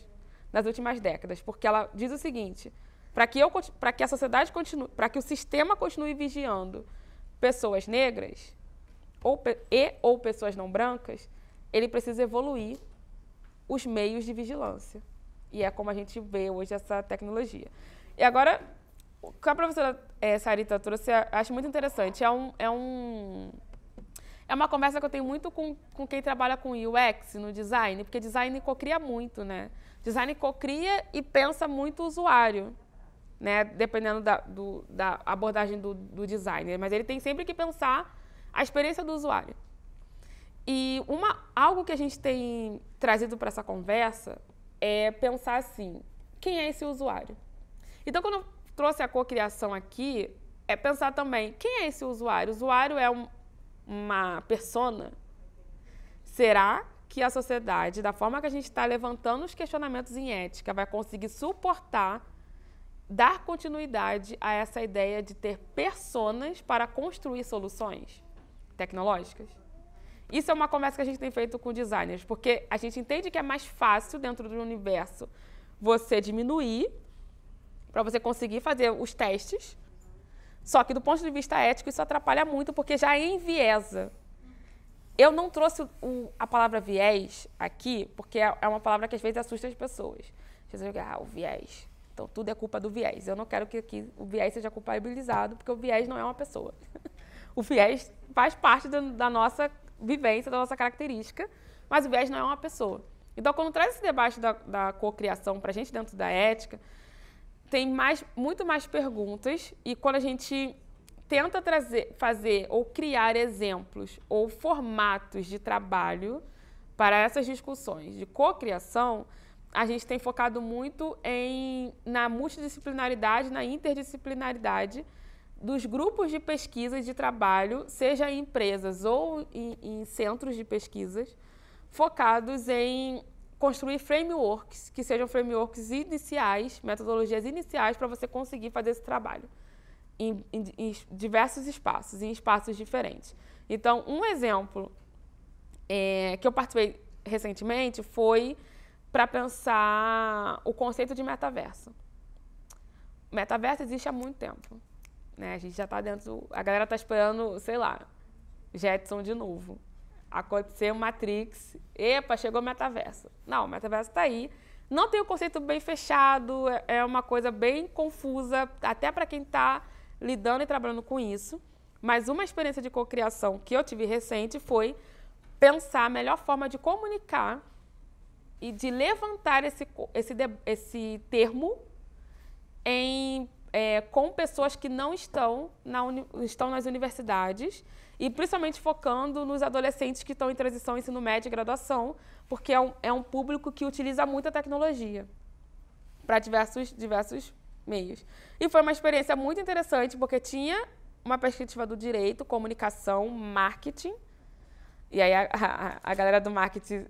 nas últimas décadas. Porque ela diz o seguinte, para que a sociedade continue, para que o sistema continue vigiando pessoas negras ou pessoas não brancas, ele precisa evoluir os meios de vigilância. E é como a gente vê hoje essa tecnologia. E agora, o que a professora Sarita trouxe, eu acho muito interessante. É uma conversa que eu tenho muito com quem trabalha com UX no design, porque design cocria muito, né? Design cocria e pensa muito o usuário, né? Dependendo da abordagem do designer. Mas ele tem sempre que pensar a experiência do usuário. E algo que a gente tem trazido para essa conversa é pensar assim, quem é esse usuário? Então, quando eu trouxe a cocriação aqui, é pensar também, quem é esse usuário? O usuário é uma persona? Será que a sociedade, da forma que a gente está levantando os questionamentos em ética, vai conseguir suportar, dar continuidade a essa ideia de ter personas para construir soluções tecnológicas? Isso é uma conversa que a gente tem feito com designers, porque a gente entende que é mais fácil, dentro do universo, você diminuir para você conseguir fazer os testes, só que do ponto de vista ético isso atrapalha muito, porque já enviesa. Eu não trouxe a palavra viés aqui, porque é uma palavra que às vezes assusta as pessoas. Às vezes, o viés. Então, tudo é culpa do viés. Eu não quero que aqui o viés seja culpabilizado, porque o viés não é uma pessoa. O viés faz parte da nossa vivência, da nossa característica, mas o viés não é uma pessoa. Então, quando traz esse debate da cocriação para a gente dentro da ética, tem muito mais perguntas, e quando a gente tenta fazer ou criar exemplos ou formatos de trabalho para essas discussões de cocriação, a gente tem focado muito na multidisciplinaridade, na interdisciplinaridade dos grupos de pesquisa e de trabalho, seja em empresas ou em centros de pesquisas, focados em construir frameworks, que sejam frameworks iniciais, metodologias iniciais para você conseguir fazer esse trabalho em diversos espaços, em espaços diferentes. Então, um exemplo que eu participei recentemente foi para pensar o conceito de metaverso. Metaverso existe há muito tempo, né? A gente já está dentro, a galera está esperando, sei lá, Jetson de novo. Aconteceu Matrix, epa, chegou o metaverso. Não, o metaverso está aí. Não tem o conceito bem fechado, é uma coisa bem confusa, até para quem está lidando e trabalhando com isso. Mas uma experiência de cocriação que eu tive recente foi pensar a melhor forma de comunicar e de levantar esse termo com pessoas que não estão nas universidades, e principalmente focando nos adolescentes que estão em transição ensino médio e graduação, porque é um público que utiliza muita tecnologia para diversos meios. E foi uma experiência muito interessante, porque tinha uma perspectiva do direito, comunicação, marketing, e aí a galera do marketing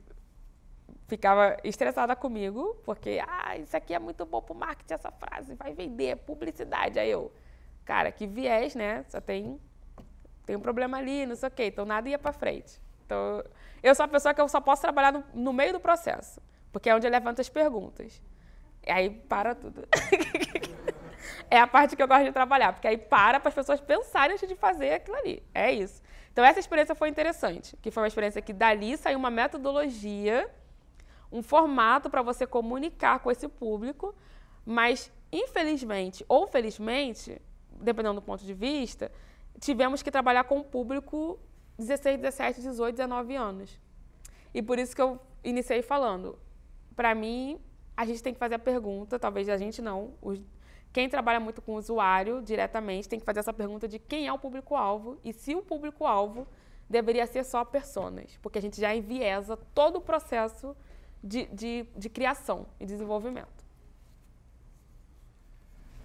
ficava estressada comigo, porque isso aqui é muito bom para o marketing, essa frase, vai vender, publicidade. Aí eu, cara, que viés, né? Só tem um problema ali, não sei o quê, então nada ia para frente. Então, eu sou a pessoa que eu só posso trabalhar no meio do processo, porque é onde eu levanto as perguntas. E aí para tudo. é a parte que eu gosto de trabalhar, porque aí para as pessoas pensarem antes de fazer aquilo ali. É isso. Então, essa experiência foi interessante, que foi uma experiência que dali saiu uma metodologia, um formato para você comunicar com esse público, mas, infelizmente ou felizmente, dependendo do ponto de vista, tivemos que trabalhar com um público 16, 17, 18, 19 anos. E por isso que eu iniciei falando, para mim, a gente tem que fazer a pergunta, talvez a gente não, quem trabalha muito com o usuário diretamente tem que fazer essa pergunta de quem é o público-alvo e se o público-alvo deveria ser só personas, porque a gente já enviesa todo o processo de criação e desenvolvimento.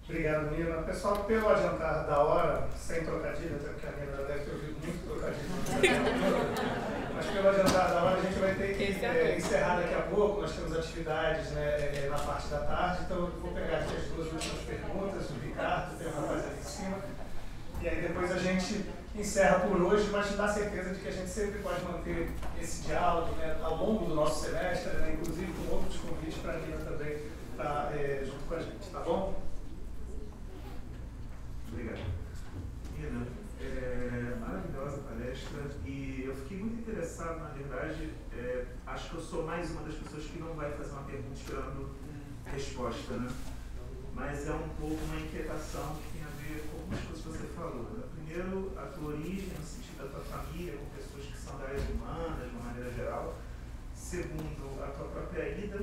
Obrigado, Nina. Pessoal, pelo adiantar da hora, sem trocadilho, até porque a Nina deve ter ouvido muito trocadilho. Mas pelo adiantar da hora, a gente vai ter que encerrar daqui a pouco. Nós temos atividades, né, na parte da tarde, então eu vou pegar aqui as duas últimas perguntas, o Ricardo, tem uma rapaz ali em cima. E aí depois a gente encerra por hoje, mas dá certeza de que a gente sempre pode manter esse diálogo, né, ao longo do nosso semestre, né, inclusive com outros convites para a Nina também estar junto com a gente, tá bom? Obrigado. Nina, maravilhosa palestra e eu fiquei muito interessado, na verdade, acho que eu sou mais uma das pessoas que não vai fazer uma pergunta esperando resposta, né? Mas é um pouco uma inquietação que tem a ver com algumas coisas que você falou. Né? Primeiro, a tua origem, no sentido da tua família, com pessoas que são da área humanas, de uma maneira geral. Segundo, a tua própria ida,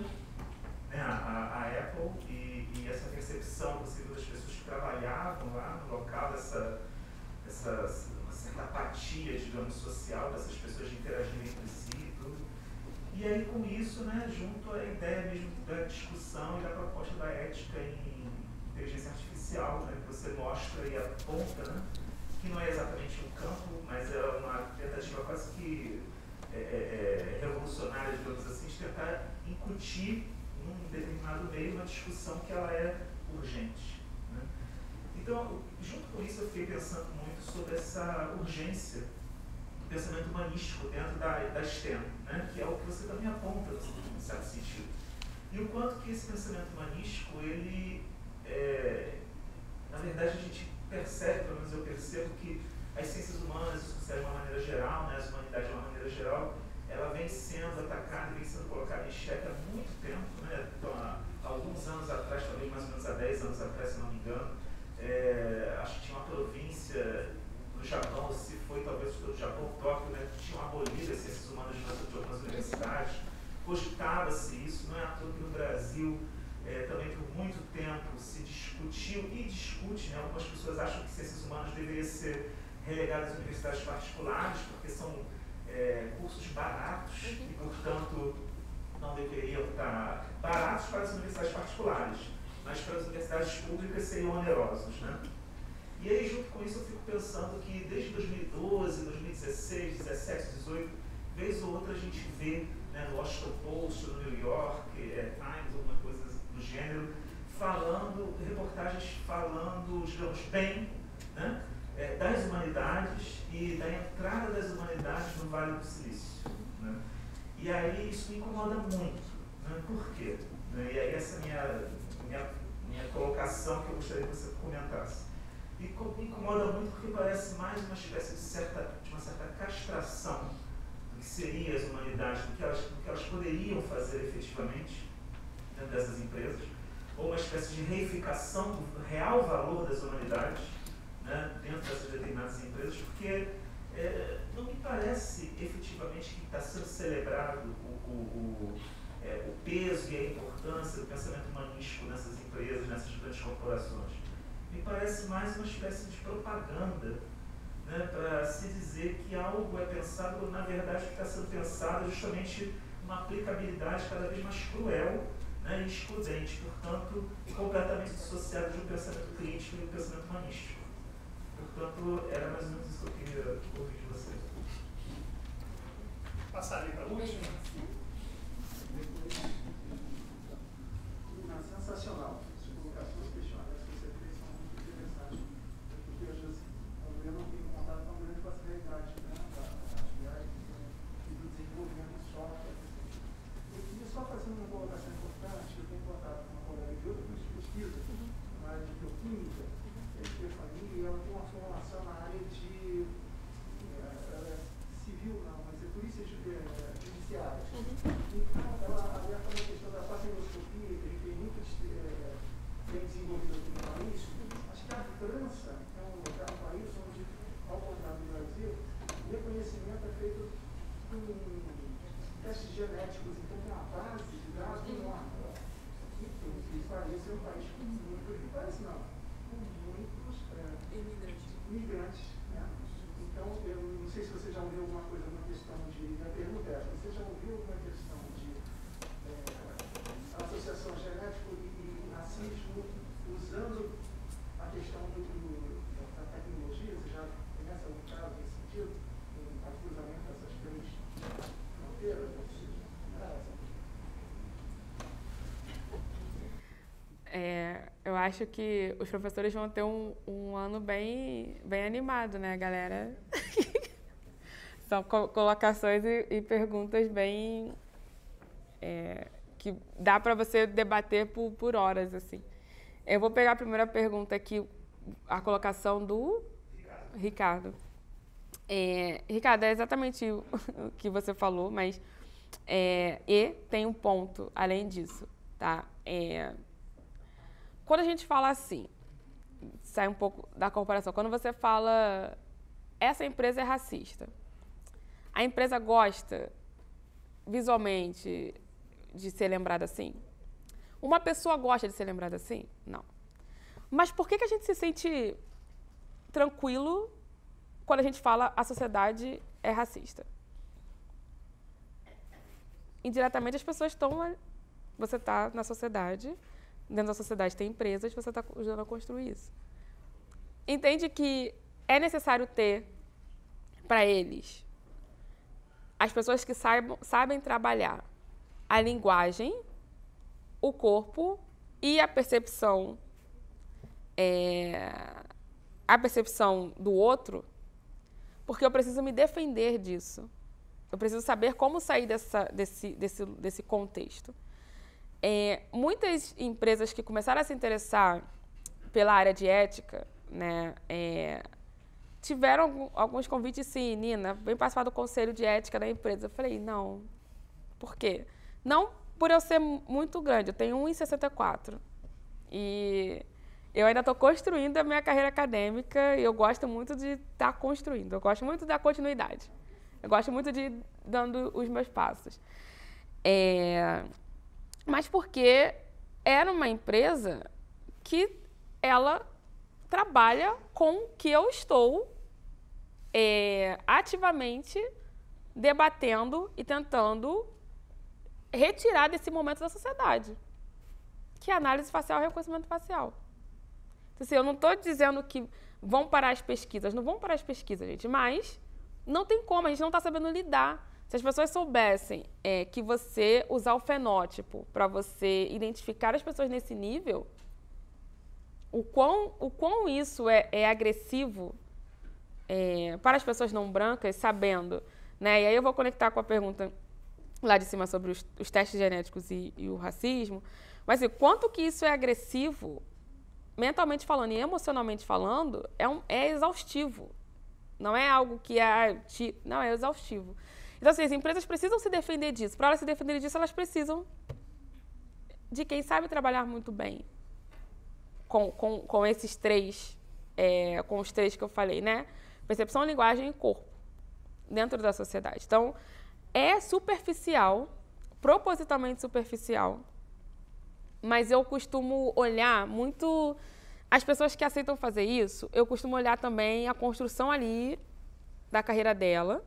né, a Apple e essa percepção possível das pessoas que trabalhavam lá no local, essa certa apatia, digamos, social dessas pessoas de interagirem entre si e tudo. E aí, com isso, né, junto à ideia mesmo da discussão e da proposta da ética em inteligência artificial, né, que você mostra e aponta, né, que não é exatamente um campo, mas é uma tentativa quase que revolucionária, digamos assim, de tentar incutir num determinado meio uma discussão que ela é urgente. Né? Então, junto com isso, eu fiquei pensando muito sobre essa urgência do pensamento humanístico dentro da STEM, né? Que é o que você também aponta, em certo sentido. E o quanto que esse pensamento humanístico, ele, na verdade, a gente percebe, pelo menos eu percebo, que as ciências humanas, de uma maneira geral, né, as humanidades de uma maneira geral, ela vem sendo atacada e vem sendo colocada em xeque há muito tempo, né? Então, há alguns anos atrás, talvez mais ou menos há 10 anos atrás, se não me engano, acho que tinha uma província no Japão, se foi talvez do Japão, Tóquio, né, que tinham abolido as ciências humanas de algumas universidades. Cogitava-se isso, não é à toa que no Brasil também por muito tempo se discutiu e discute, né? Algumas pessoas acham que ciências humanas deveriam ser relegadas às universidades particulares, porque são cursos baratos e, portanto, não deveriam estar baratos para as universidades particulares, mas para as universidades públicas seriam onerosos, né? E aí, junto com isso, eu fico pensando que desde 2012, 2016, 2017, 2018, vez ou outra a gente vê, né, no Washington Post, no New York, Times, alguma coisa do gênero, reportagens falando, digamos, bem, né, das humanidades e da entrada das humanidades no Vale do Silício. Né? E aí isso me incomoda muito. Né? Por quê? Né? E aí essa minha colocação que eu gostaria que você comentasse. E me incomoda muito porque parece mais uma espécie de uma certa castração do que seriam as humanidades, do que elas poderiam fazer efetivamente dentro dessas empresas, ou uma espécie de reificação do real valor das humanidades, né, dentro dessas determinadas empresas, porque não me parece efetivamente que está sendo celebrado o peso e a importância do pensamento humanístico nessas empresas, nessas grandes corporações. Me parece mais uma espécie de propaganda, né, para se dizer que algo é pensado, quando na verdade o que está sendo pensado é justamente uma aplicabilidade cada vez mais cruel, né, e excludente, portanto, completamente dissociada de um pensamento crítico e do pensamento humanístico. Portanto, era mais ou menos isso que eu queria ouvir de vocês. Passar ali para a última. Sensacional. As colocações, questionamentos que você fez são muito interessantes, porque às vezes eu não tenho contato tão grande com essa realidade, né, da atividade e do desenvolvimento de software. Eu queria só fazer uma colocação importante. Eu tenho contato com uma colega de outro curso de pesquisa, na área de bioquímica, coisa, uma questão de... Minha pergunta é, você já ouviu uma questão de associação genética e racismo usando a questão da tecnologia? Você já conhece algum caso nesse sentido? O cruzamento dessas três fronteiras? Eu acho que os professores vão ter um ano bem animado, né, galera? São colocações e perguntas bem... que dá para você debater por horas, assim. Eu vou pegar a primeira pergunta aqui, a colocação do Ricardo. Ricardo, é exatamente o que você falou, mas e tem um ponto além disso, tá? Quando a gente fala assim, sai um pouco da comparação, quando você fala essa empresa é racista, a empresa gosta visualmente de ser lembrada assim? Uma pessoa gosta de ser lembrada assim? Não. Mas por que a gente se sente tranquilo quando a gente fala a sociedade é racista? Indiretamente as pessoas estão... Você está na sociedade, dentro da sociedade tem empresas, você está ajudando a construir isso. Entende que é necessário ter, para eles, as pessoas que sabem trabalhar a linguagem, o corpo e a percepção do outro, porque eu preciso me defender disso. Eu preciso saber como sair desse contexto. Muitas empresas que começaram a se interessar pela área de ética, né, tiveram alguns convites, sim, Nina, vem participar do conselho de ética da empresa. Eu falei, não. Por quê? Não por eu ser muito grande, eu tenho 1,64. E eu ainda estou construindo a minha carreira acadêmica e eu gosto muito de estar construindo, eu gosto muito da continuidade. Eu gosto muito de ir dando os meus passos. Mas porque era uma empresa que ela trabalha com que eu estou ativamente debatendo e tentando retirar desse momento da sociedade, que é a análise facial e reconhecimento facial. Então, assim, eu não estou dizendo que vão parar as pesquisas, não vão parar as pesquisas, gente, mas não tem como, a gente não está sabendo lidar. Se as pessoas soubessem que você usar o fenótipo para você identificar as pessoas nesse nível, o quão isso é agressivo para as pessoas não brancas, sabendo, né? E aí eu vou conectar com a pergunta lá de cima sobre os testes genéticos e o racismo, mas assim, quanto que isso é agressivo, mentalmente falando e emocionalmente falando, é exaustivo. Não é algo que não, é exaustivo. Então, assim, as empresas precisam se defender disso. Para elas se defenderem disso, elas precisam de quem sabe trabalhar muito bem com esses três, com os três que eu falei, né? Percepção, linguagem e corpo, dentro da sociedade. Então, é superficial, propositalmente superficial, mas eu costumo olhar muito as pessoas que aceitam fazer isso, eu costumo olhar também a construção ali da carreira dela.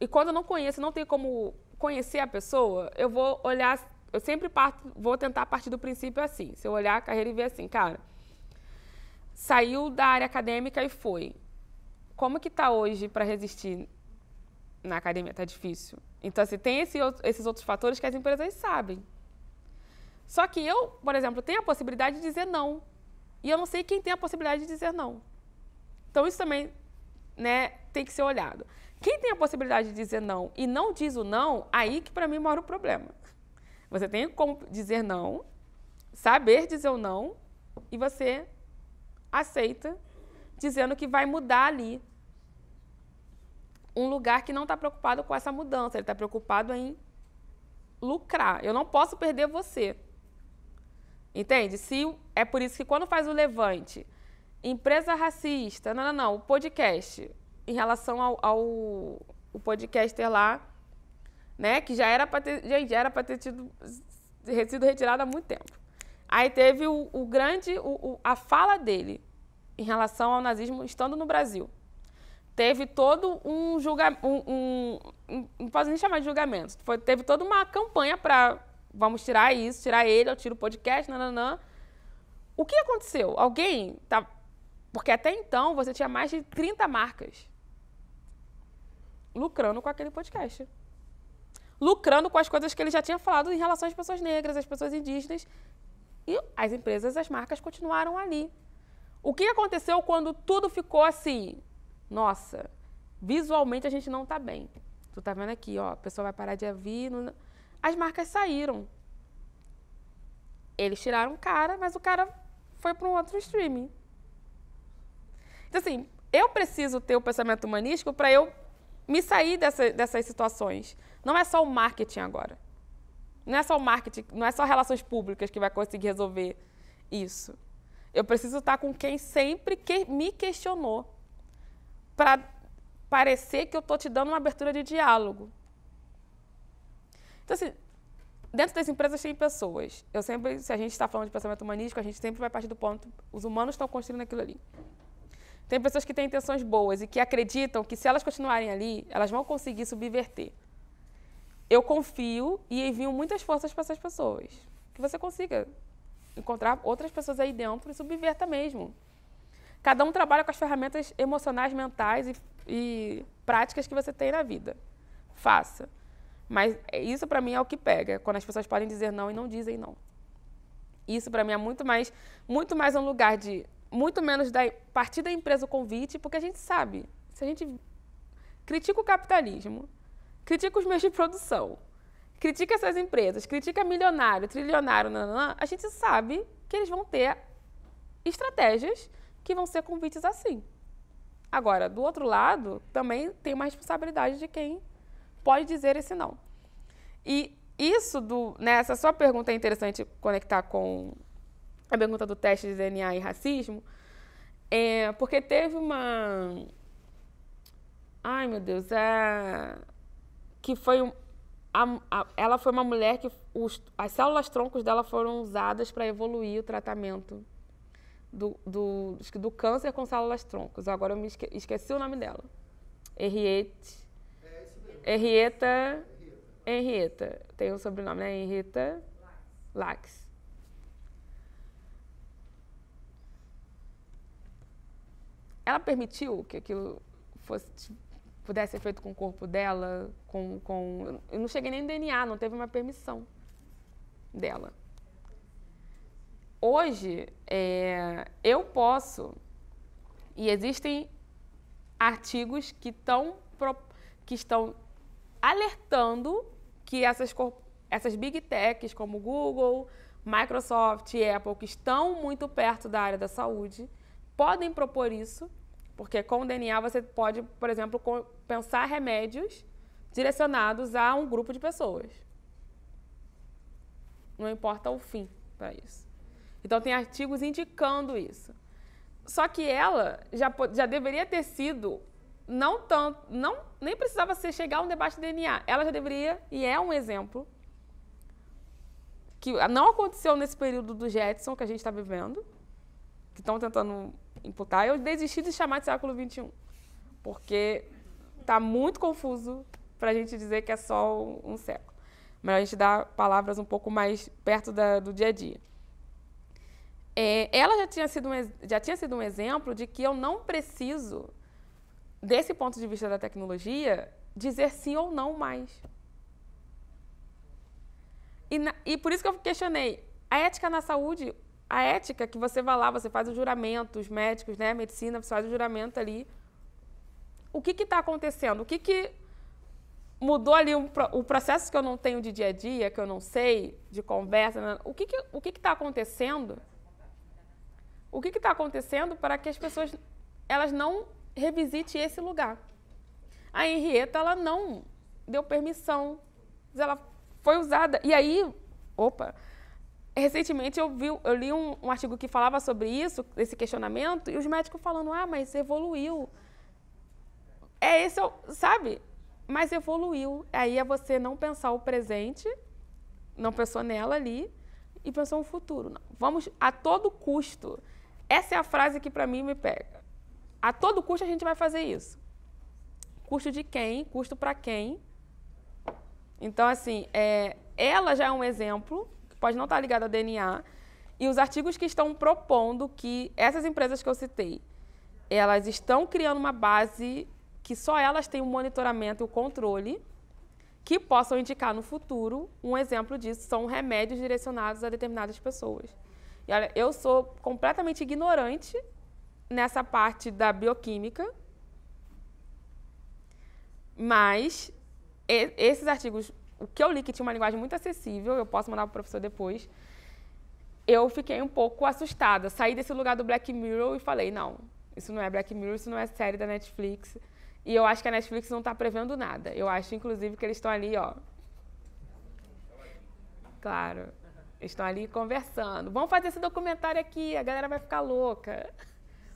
E quando eu não conheço, não tenho como conhecer a pessoa, eu vou olhar, eu sempre vou tentar partir do princípio assim. Se eu olhar a carreira e ver assim, cara, saiu da área acadêmica e foi. Como que está hoje para resistir na academia? Está difícil. Então, assim, tem esses outros fatores que as empresas sabem. Só que eu, por exemplo, tenho a possibilidade de dizer não. E eu não sei quem tem a possibilidade de dizer não. Então, isso também, né, tem que ser olhado. Quem tem a possibilidade de dizer não e não diz o não, aí que para mim mora o problema. Você tem como dizer não, saber dizer o não, e você aceita, dizendo que vai mudar ali. Um lugar que não está preocupado com essa mudança, ele está preocupado em lucrar. Eu não posso perder você. Entende? É por isso que quando faz o levante, empresa racista, não, o podcast, em relação ao podcaster lá, né, que já era para ter sido retirado há muito tempo. Aí teve a fala dele em relação ao nazismo estando no Brasil. teve todo um julgamento, não posso nem chamar de julgamento, teve toda uma campanha para vamos tirar isso, tirar ele, eu tiro o podcast, nananã. O que aconteceu? Porque até então você tinha mais de 30 marcas lucrando com aquele podcast. Lucrando com as coisas que ele já tinha falado em relação às pessoas negras, às pessoas indígenas. E as empresas, as marcas continuaram ali. O que aconteceu quando tudo ficou assim? Nossa, visualmente a gente não está bem. Tu tá vendo aqui, ó, a pessoa vai parar de vir. As marcas saíram. Eles tiraram o cara, mas o cara foi para um outro streaming. Então, assim, eu preciso ter o pensamento humanístico para eu me sair dessas situações. Não é só o marketing agora. Não é só o marketing, não é só relações públicas que vai conseguir resolver isso. Eu preciso estar com quem sempre me questionou para parecer que eu estou te dando uma abertura de diálogo. Então, assim, dentro das empresas tem pessoas. Se a gente está falando de pensamento humanístico, a gente sempre vai partir do ponto, os humanos estão construindo aquilo ali. Tem pessoas que têm intenções boas e que acreditam que se elas continuarem ali, elas vão conseguir subverter. Eu confio e envio muitas forças para essas pessoas. Que você consiga encontrar outras pessoas aí dentro e subverta mesmo. Cada um trabalha com as ferramentas emocionais, mentais e práticas que você tem na vida. Faça. Mas isso, para mim, é o que pega, quando as pessoas podem dizer não e não dizem não. Isso, para mim, é muito mais um lugar de... Muito menos partir da empresa o convite, porque a gente sabe, se a gente critica o capitalismo, critica os meios de produção, critica essas empresas, critica milionário, trilionário, a gente sabe que eles vão ter estratégias que vão ser convites assim. Agora, do outro lado, também tem uma responsabilidade de quem pode dizer esse não. E isso, essa sua pergunta é interessante conectar com a pergunta do teste de DNA e racismo, porque teve uma... Ai, meu Deus, que foi... ela foi uma mulher que as células-troncos dela foram usadas para evoluir o tratamento do câncer com células-troncos. Agora eu esqueci o nome dela. Henrietta. Tem o sobrenome, né? Henrietta Lacks. Ela permitiu que aquilo pudesse ser feito com o corpo dela, eu não cheguei nem no DNA, não teve uma permissão dela. Hoje, eu posso, e existem artigos que estão alertando que essas big techs como Google, Microsoft e Apple, que estão muito perto da área da saúde, podem propor isso, porque com o DNA você pode, por exemplo, pensar remédios direcionados a um grupo de pessoas. Não importa o fim para isso. Então, tem artigos indicando isso. Só que ela já deveria ter sido, nem precisava chegar a um debate de DNA. Ela já deveria, e é um exemplo, que não aconteceu nesse período do Jetson que a gente está vivendo, que estão tentando imputar. Eu desisti de chamar de século XXI, porque está muito confuso para a gente dizer que é só um século. Mas a gente dá palavras um pouco mais perto do dia a dia. Ela já tinha sido um exemplo de que eu não preciso, desse ponto de vista da tecnologia, dizer sim ou não mais. E por isso que eu questionei. A ética na saúde, a ética que você vai lá, você faz o juramento, os médicos, né, a medicina, você faz o juramento ali. O que está acontecendo? O que mudou ali o processo que eu não tenho de dia a dia, que eu não sei, de conversa? Né? O que está acontecendo? O que está acontecendo para que as pessoas elas não revisitem esse lugar? A Henrietta, ela não deu permissão, ela foi usada. E aí, recentemente eu li um artigo que falava sobre isso, esse questionamento, e os médicos falando, mas evoluiu. Sabe? Mas evoluiu. Aí é você não pensar o presente, não pensou nela ali, e pensou no futuro. Não. Vamos a todo custo. Essa é a frase que para mim me pega. A todo custo a gente vai fazer isso. custo de quem, custo para quem. Então, assim, ela já é um exemplo, que pode não estar ligado ao DNA, e os artigos que estão propondo que essas empresas que eu citei, elas estão criando uma base que só elas têm o monitoramento e o controle, que possam indicar no futuro, um exemplo disso são remédios direcionados a determinadas pessoas. E olha, eu sou completamente ignorante nessa parte da bioquímica, mas esses artigos, o que eu li que tinha uma linguagem muito acessível, eu posso mandar para o professor depois, eu fiquei um pouco assustada. Saí desse lugar do Black Mirror e falei, não, isso não é Black Mirror, isso não é série da Netflix. E eu acho que a Netflix não está prevendo nada. Eu acho, inclusive, que eles estão ali, ó. Claro, eles estão ali conversando. Vamos fazer esse documentário aqui, a galera vai ficar louca.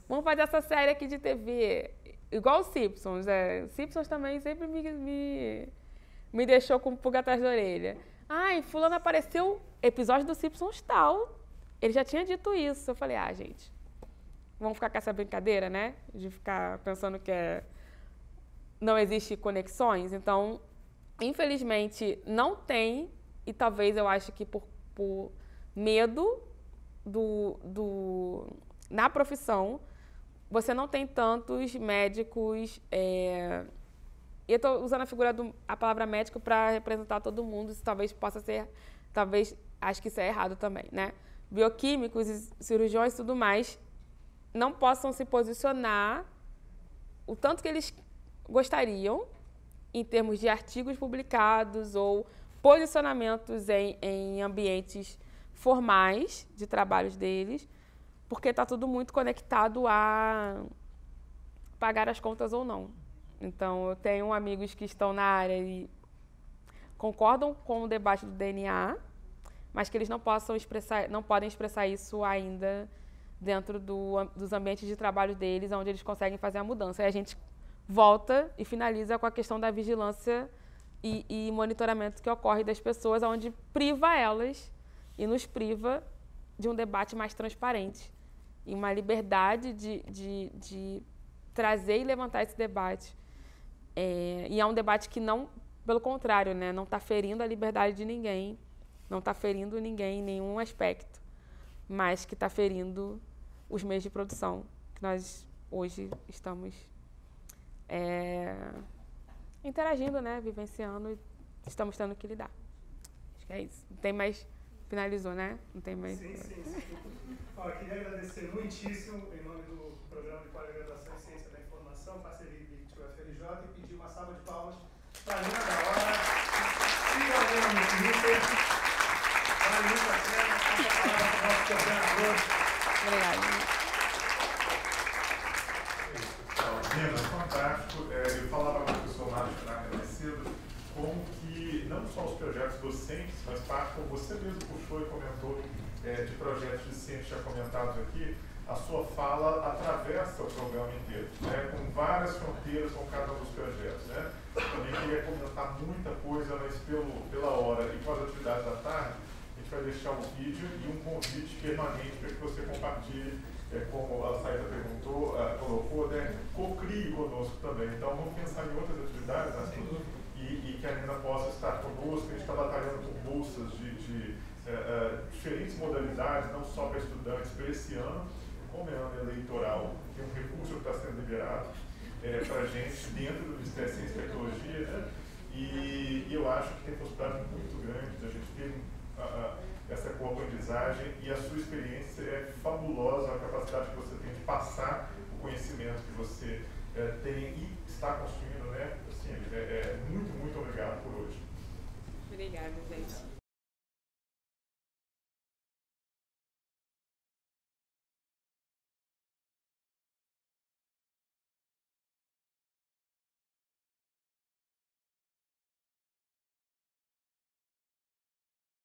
Vamos fazer essa série aqui de TV. Igual os Simpsons. Os Simpsons também sempre me deixou com pulga atrás da orelha. Ai, fulano apareceu, episódio do Simpsons tal. Ele já tinha dito isso. Eu falei, gente, vamos ficar com essa brincadeira, né? De ficar pensando que não existe conexões. Então, infelizmente, não tem, e talvez eu acho que por medo na profissão, você não tem tantos médicos. E eu estou usando a palavra médico para representar todo mundo, isso talvez possa ser, acho que isso é errado também, né? Bioquímicos, cirurgiões e tudo mais, não possam se posicionar o tanto que eles gostariam em termos de artigos publicados ou posicionamentos em ambientes formais de trabalhos deles, porque está tudo muito conectado a pagar as contas ou não. Então, eu tenho amigos que estão na área e concordam com o debate do DNA, mas que eles não podem expressar isso ainda dentro dos ambientes de trabalho deles, onde eles conseguem fazer a mudança. E a gente volta e finaliza com a questão da vigilância e monitoramento que ocorre das pessoas, onde priva elas e nos priva de um debate mais transparente e uma liberdade de trazer e levantar esse debate. E é um debate que não, pelo contrário, né, não está ferindo a liberdade de ninguém, não está ferindo ninguém em nenhum aspecto, mas que está ferindo os meios de produção que nós hoje estamos interagindo, né, vivenciando e estamos tendo que lidar. Acho que é isso. Não tem mais... Finalizou, né? Não tem mais... Sim. Ó, eu queria agradecer muitíssimo, em nome do Programa de Pós-Graduação em Ciência da Informação, parceria IBICT UFRJ, e pedir uma salva de palmas para a Lina da Hora. Siga a Lina no Twitter. Vale muito a pena. Passa a palavra para o nosso coordenador. Obrigada. Lina, fantástico. Eu falava com o professor Márcio mais cedo como que não só os projetos docentes, mas parte, como você mesmo puxou e comentou, de projetos de ciência já comentados aqui, a sua fala atravessa o programa inteiro, né, com várias fronteiras com cada um dos projetos. Né? Também queria comentar muita coisa, mas pela hora e com as atividades da tarde, a gente vai deixar um vídeo e um convite permanente para que você compartilhe, como a Saída colocou, né, co-crie conosco também. Então, vamos pensar em outras atividades, assim, e que a Lina possa estar conosco. A gente está batalhando por bolsas de diferentes modalidades, não só para estudantes, para esse ano, como é ano eleitoral, tem um recurso que está sendo liberado para a gente dentro do Ministério da Ciência e Tecnologia, né? E eu acho que tem possibilidade muito grande da gente ter essa co-aprendizagem, e a sua experiência é fabulosa, a capacidade que você tem de passar o conhecimento que você tem e está construindo, né? Assim, muito obrigado por hoje. Obrigada, gente.